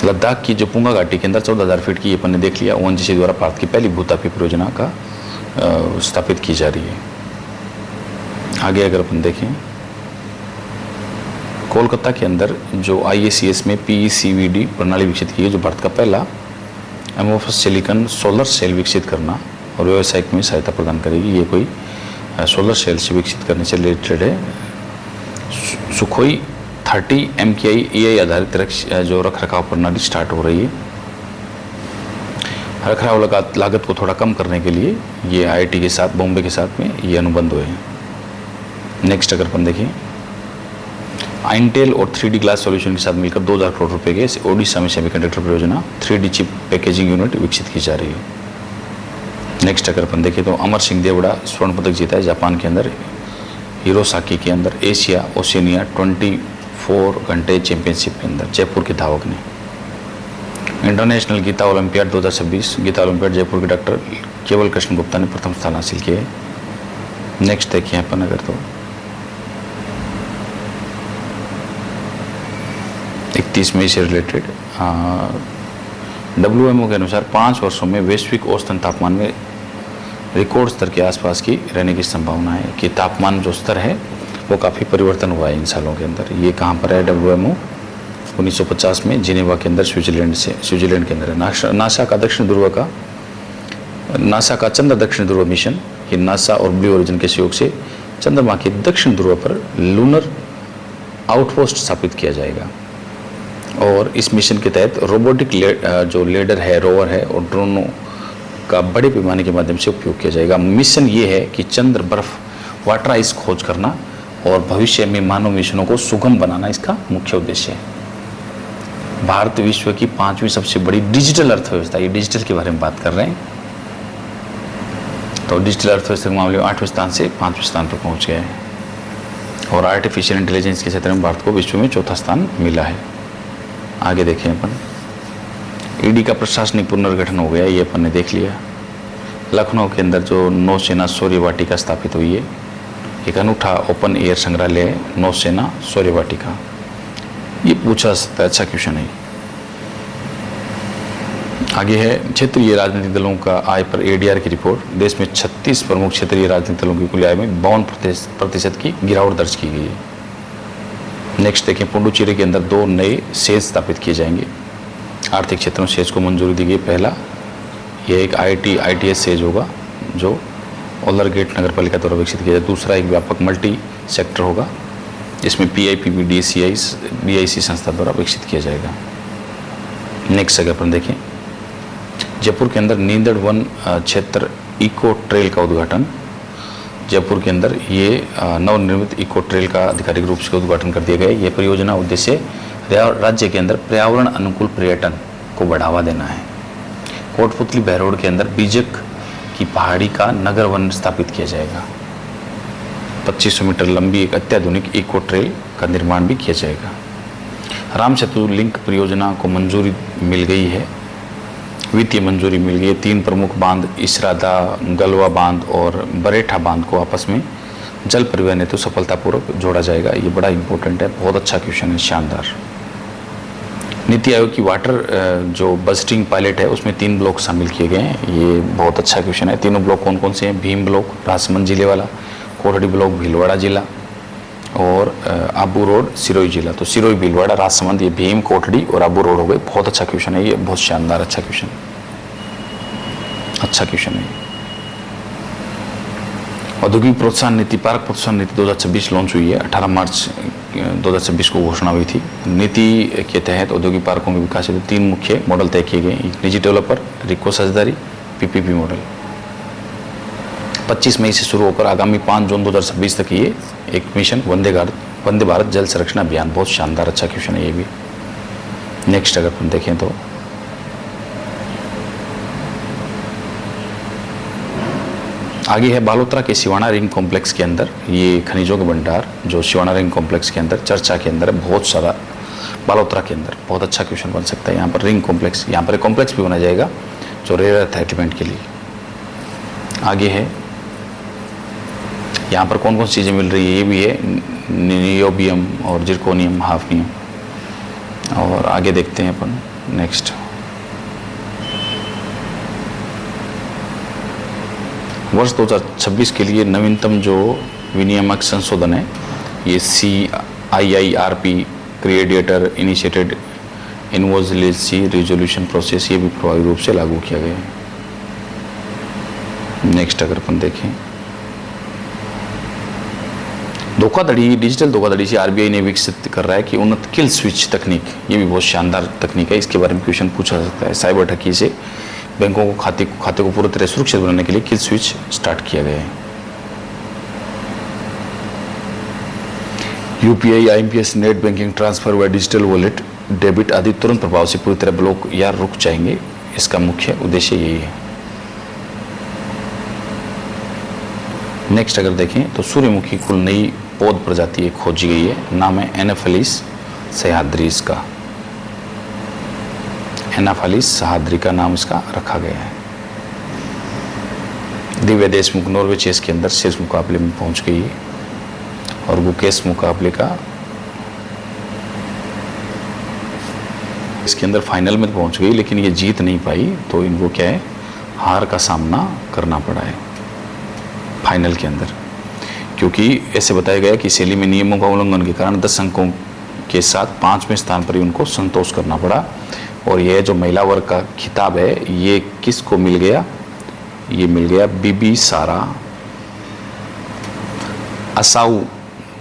लद्दाख की जो पुंगा घाटी के अंदर 14,000 फीट की ये अपन ने देख लिया। ONGC द्वारा भारत की पहली भूतापी परियोजना का स्थापित की जा रही है। आगे अगर अपन देखें कोलकाता के अंदर जो IACS में PECVD प्रणाली विकसित की है, जो भारत का पहला एमोफस सिलिकॉन सोलर सेल विकसित करना और व्यवसायिक में सहायता प्रदान करेगी। ये कोई सोलर सेल से विकसित करने से रिलेटेड है। सुखोई 30 MKI AI आधारित जो रखरखाव प्रणाली स्टार्ट हो रही है। रखरखाव लागत को थोड़ा कम करने के लिए ये IIT के साथ, बॉम्बे के साथ में ये अनुबंध हुए हैं। नेक्स्ट अगर अपन देखें आइंटेल और 3D ग्लास सॉल्यूशन के साथ मिलकर 2,000 करोड़ रुपए के ओडिशा में सेमीकंडक्टर परियोजना 3D चिप पैकेजिंग यूनिट विकसित की जा रही है। नेक्स्ट अगर अपन देखें तो अमर सिंह देवड़ा स्वर्ण पदक जीता है जापान के अंदर हिरोसाकी के अंदर एशिया ओशिनिया 24 घंटे चैंपियनशिप के अंदर जयपुर के धावक ने। International Gita olympiad 2026 Gita olympiad Jaipur के डॉक्टर केवल कृष्ण गुप्ता ने प्रथम स्थान हासिल किया है। नेक्स्ट देखिए अपन अगर तो 31 मई से रिलेटेड WMO के अनुसार 5 वर्षों में वैश्विक औसतन तापमान में रिकॉर्ड स्तर के आसपास की रहने की संभावना है। कि तापमान जो स्तर है वो काफ़ी परिवर्तन हुआ है इन सालों के अंदर। ये कहाँ पर है? WMO 1950 में जिनेवा के अंदर स्विट्जरलैंड के अंदर है। नासा का चंद्र दक्षिण ध्रुव मिशन, ये नासा और ब्लू ओरिजिन के सहयोग से चंद्रमा के दक्षिण ध्रुव पर लूनर आउटपोस्ट स्थापित किया जाएगा। और इस मिशन के तहत रोबोटिक जो लेडर है, रोवर है और ड्रोनों का बड़े पैमाने के माध्यम से उपयोग किया जाएगा। मिशन ये है कि चंद्र बर्फ वाटर आइस खोज करना और भविष्य में मानव मिशनों को सुगम बनाना इसका मुख्य उद्देश्य है। भारत विश्व की 5वीं सबसे बड़ी डिजिटल अर्थव्यवस्था, ये डिजिटल के बारे में बात कर रहे हैं। तो डिजिटल अर्थव्यवस्था के मामले में 8वें स्थान से 5वें स्थान पर पहुंच गए हैं। और आर्टिफिशियल इंटेलिजेंस के क्षेत्र में भारत को विश्व में 4था स्थान मिला है। आगे देखें अपन ईडी का प्रशासनिक पुनर्गठन हो गया, ये अपन ने देख लिया। लखनऊ के अंदर जो नौसेना शौर्य वाटिका स्थापित हुई है, एक अनूठा ओपन एयर संग्रहालय है नौसेना शौर्य वाटिका। ये पूछा सकता है, अच्छा क्वेश्चन है। आगे है क्षेत्रीय राजनीतिक दलों का आय पर एडीआर की रिपोर्ट। देश में 36 प्रमुख क्षेत्रीय राजनीतिक दलों की कुल आय में 52% की गिरावट दर्ज की गई है। नेक्स्ट देखें, पुडुचेरी के अंदर 2 नए सेज स्थापित किए जाएंगे। आर्थिक क्षेत्रों में सेज को मंजूरी दी गई। पहला, यह एक ITS सेज होगा जो ओलरगेट नगर पालिका द्वारा विकसित किया जाए। दूसरा, एक व्यापक मल्टी सेक्टर होगा जिसमें PIPP DIC संस्था द्वारा विकसित किया जाएगा। नेक्स्ट अगर अपन देखें, जयपुर के अंदर नींदड़ वन क्षेत्र इको ट्रेल का उद्घाटन। जयपुर के अंदर ये नवनिर्मित इको ट्रेल का आधिकारिक रूप से उद्घाटन कर दिया गया है। यह परियोजना उद्देश्य राज्य के अंदर पर्यावरण अनुकूल पर्यटन को बढ़ावा देना है। कोटपुतली बहरोड के अंदर बीजक की पहाड़ी का नगर वन स्थापित किया जाएगा। 2500 मीटर लंबी एक अत्याधुनिक इको ट्रेल का निर्माण भी किया जाएगा। राम सेतु लिंक परियोजना को मंजूरी मिल गई है, वित्तीय मंजूरी मिल गई है। 3 प्रमुख बांध इसरादा, गलवा बांध और बरेठा बांध को आपस में जल परिवहन हेतु सफलतापूर्वक जोड़ा जाएगा। ये बड़ा इंपॉर्टेंट है, बहुत अच्छा क्वेश्चन है, शानदार। नीति आयोग की वाटर जो बस्टिंग पायलट है उसमें 3 ब्लॉक शामिल किए गए हैं। ये बहुत अच्छा क्वेश्चन है। तीनों ब्लॉक कौन कौन से हैं? भीम ब्लॉक राजसमंद जिले वाला, कोटड़ी ब्लॉक भीलवाड़ा जिला और आबू रोड सिरोही जिला। तो सिरोही, भीलवाड़ा, राजसमंद, ये भीम, कोटड़ी और आबू रोड हो गए। बहुत अच्छा क्वेश्चन है ये, बहुत शानदार अच्छा क्वेश्चन है। औद्योगिक प्रोत्साहन नीति, पार्क प्रोत्साहन नीति 2026 लॉन्च हुई है। 18 मार्च 2026 को घोषणा हुई थी। नीति के तहत औद्योगिक पार्कों के विकास हेतु 3 मुख्य मॉडल तय किए गए। निजी डेवलपर, रिको साझेदारी, PPP मॉडल। 25 मई से शुरू होकर आगामी 5 जून 2026 तक ये एक मिशन वंदे भारत जल संरक्षण अभियान। बहुत शानदार अच्छा क्वेश्चन है ये भी। नेक्स्ट अगर अपन देखें तो आगे है बालोतरा के शिवाना रिंग कॉम्प्लेक्स के अंदर ये खनिजों के भंडार जो शिवाना रिंग कॉम्प्लेक्स के अंदर चर्चा के अंदर बहुत सारा। बालोतरा के अंदर बहुत अच्छा क्वेश्चन बन सकता है। यहाँ पर रिंग कॉम्प्लेक्स, यहाँ पर एक कॉम्प्लेक्स भी बनाया जाएगा जो रेयर अर्थ एलिमेंट के लिए। आगे है यहाँ पर कौन कौन सी चीज़ें मिल रही है, ये भी है नियोबियम और जिरकोनियम, हाफनियम। और आगे देखते हैं अपन नेक्स्ट। वर्ष 2026 के लिए नवीनतम जो विनियामक संशोधन है ये CIIRP creditor initiated insolvency resolution process, ये भी प्रभावी रूप से लागू किया गया है। नेक्स्ट अगर अपन देखें, धोखाधड़ी, डिजिटल धोखाधड़ी से RBI ने विकसित कर रहा है कि उन्नत किल स्विच तकनीक। ये भी बहुत शानदार तकनीक है, इसके बारे में क्वेश्चन पूछा जा सकता है। साइबर ठगी से बैंकों को खाते को पूरी तरह सुरक्षित बनाने के लिए किल स्विच स्टार्ट किया गया है। UPI, IMPS, net banking, transfer व डिजिटल वॉलेट, डेबिट आदि तुरंत प्रभाव से पूरी तरह ब्लॉक या रुक जाएंगे। इसका मुख्य उद्देश्य यही है। नेक्स्ट अगर देखें तो सूर्यमुखी कुल नई पौध प्रजाति खोजी गई है। नाम है एनाफेलिस सह्याद्री का। एनाफेलिस सह्याद्री का नाम इसका रखा गया है। दिव्या देशमुख नॉर्वे चेस के अंदर शीर्ष मुकाबले में पहुंच गई है और गुकेश मुकाबले का इसके अंदर फाइनल में पहुंच गई, लेकिन ये जीत नहीं पाई तो इनको क्या है, हार का सामना करना पड़ा है फाइनल के अंदर। क्योंकि ऐसे बताया गया कि शैली में नियमों का उल्लंघन के कारण 10 अंकों के साथ 5वें स्थान पर ही उनको संतोष करना पड़ा। और यह जो महिला वर्ग का खिताब है ये किसको मिल गया, ये मिल गया बीबी सारा असाऊ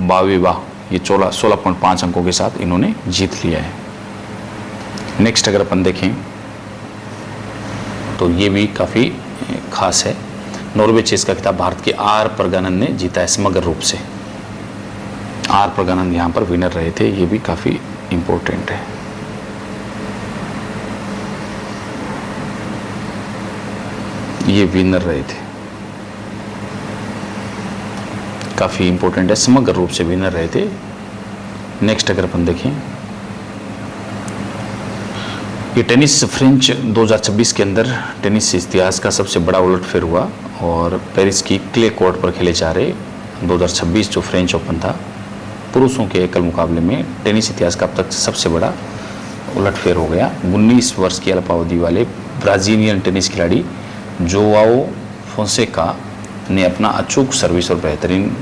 बावेवा। ये 16.5 अंकों के साथ इन्होंने जीत लिया है। नेक्स्ट अगर अपन देखें तो ये भी काफ़ी खास है। नॉर्वे चेस का खिताब भारत के आर प्रज्ञानंद ने जीता है समग्र रूप से। आर प्रज्ञानंद यहाँ पर विनर रहे थे, ये भी काफ़ी इम्पोर्टेंट है। ये विनर रहे थे, काफ़ी इम्पोर्टेंट है, समग्र रूप से विनर रहे थे। नेक्स्ट अगर अपन देखें ये टेनिस फ्रेंच 2026 के अंदर टेनिस इतिहास का सबसे बड़ा उलटफेर हुआ और पेरिस की क्ले कोर्ट पर खेले जा रहे 2026 जो फ्रेंच ओपन था पुरुषों के एकल मुकाबले में टेनिस इतिहास का अब तक सबसे बड़ा उलटफेर हो गया। 19 वर्ष की अल्पावधि वाले ब्राज़ीलियन टेनिस खिलाड़ी जोआओ फोंसेका ने अपना अचूक सर्विस और बेहतरीन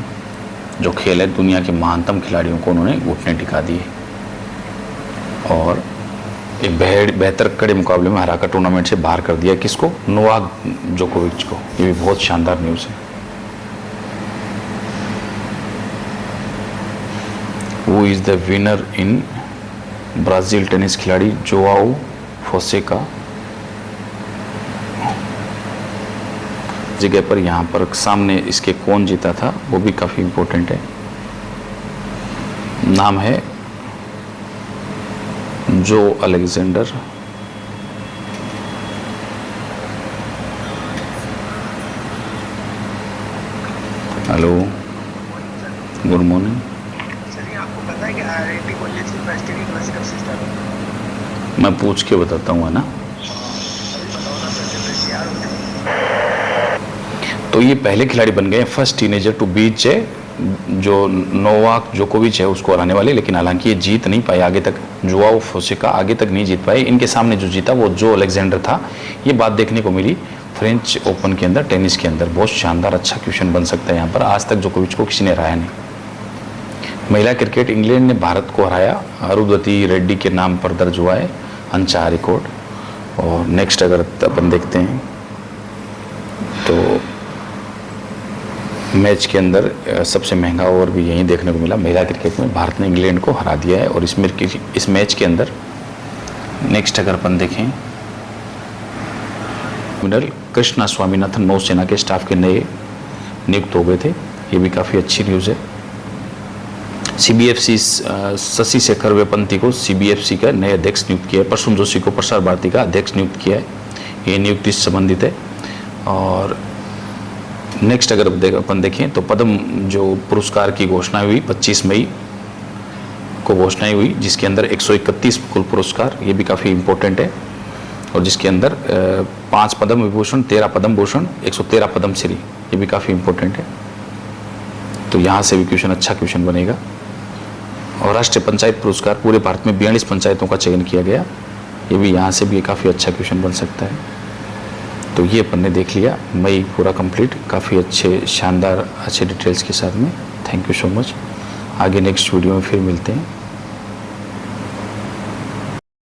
जो खेल है दुनिया के महानतम खिलाड़ियों को उन्होंने घुटने टिका दिए और एक बेहतर कड़े मुकाबले में हराकर टूर्नामेंट से बाहर कर दिया। किसको? नोवाक जोकोविच को। ये भी बहुत शानदार न्यूज़ है। वो is the winner in Brazil tennis खिलाड़ी जोआओ फोंसेका जगह पर यहाँ पर सामने इसके कौन जीता था वो भी काफ़ी इम्पोर्टेंट है। नाम है जो अलेक्जेंडर हेलो गुड मॉर्निंग। चलिए, आपको पता है कि आईआईटी कॉलेज की फर्स्ट ईयर क्लास कब से स्टार्ट होगा? मैं पूछ के बताता हूँ, है ना। अभी बताओ ना सर, जब तैयार होते हैं। तो ये पहले खिलाड़ी बन गए फर्स्ट टीनेजर टू बीट जो नोवाक जोकोविच है उसको हराने वाले, लेकिन हालांकि ये जीत नहीं पाए आगे तक। जोआओ फोंसेका आगे तक नहीं जीत पाए। इनके सामने जो जीता वो जो अलेक्जेंडर था। ये बात देखने को मिली फ्रेंच ओपन के अंदर, टेनिस के अंदर। बहुत शानदार अच्छा क्वेश्चन बन सकता है यहाँ पर। आज तक जोकोविच को किसी ने हराया नहीं। महिला क्रिकेट, इंग्लैंड ने भारत को हराया। अरुंधति रेड्डी के नाम पर दर्ज हुआ है अनचाहा रिकॉर्ड। और नेक्स्ट अगर अपन देखते हैं तो मैच के अंदर सबसे महंगा ओवर भी यहीं देखने को मिला। महिला क्रिकेट में भारत ने इंग्लैंड को हरा दिया है। और इस मैच के अंदर नेक्स्ट अगर अपन देखें, एडमिरल कृष्णा स्वामीनाथन नौसेना के स्टाफ के नए नियुक्त हो गए थे। ये भी काफ़ी अच्छी न्यूज़ है। CBFC शशि शेखर वेपंती को CBFC का नए अध्यक्ष नियुक्त किया है। प्रसून जोशी को प्रसार भारती का अध्यक्ष नियुक्त किया है। ये नियुक्ति से संबंधित है। और नेक्स्ट अगर अपन देखें तो पद्म जो पुरस्कार की घोषणा हुई 25 मई को घोषणा हुई, जिसके अंदर 131 कुल पुरस्कार, ये भी काफ़ी इम्पोर्टेंट है। और जिसके अंदर 5 पद्म विभूषण, 13 पद्म भूषण, 113 पद्म श्री, ये भी काफ़ी इम्पोर्टेंट है। तो यहाँ से भी क्वेश्चन अच्छा क्वेश्चन बनेगा। और राष्ट्रीय पंचायत पुरस्कार, पूरे भारत में 42 पंचायतों का चयन किया गया। ये भी यहाँ से भी काफ़ी अच्छा क्वेश्चन बन सकता है। तो ये अपन ने देख लिया मई पूरा कंप्लीट, काफ़ी अच्छे शानदार अच्छे डिटेल्स के साथ में। Thank you so much. आगे नेक्स्ट वीडियो में फिर मिलते हैं।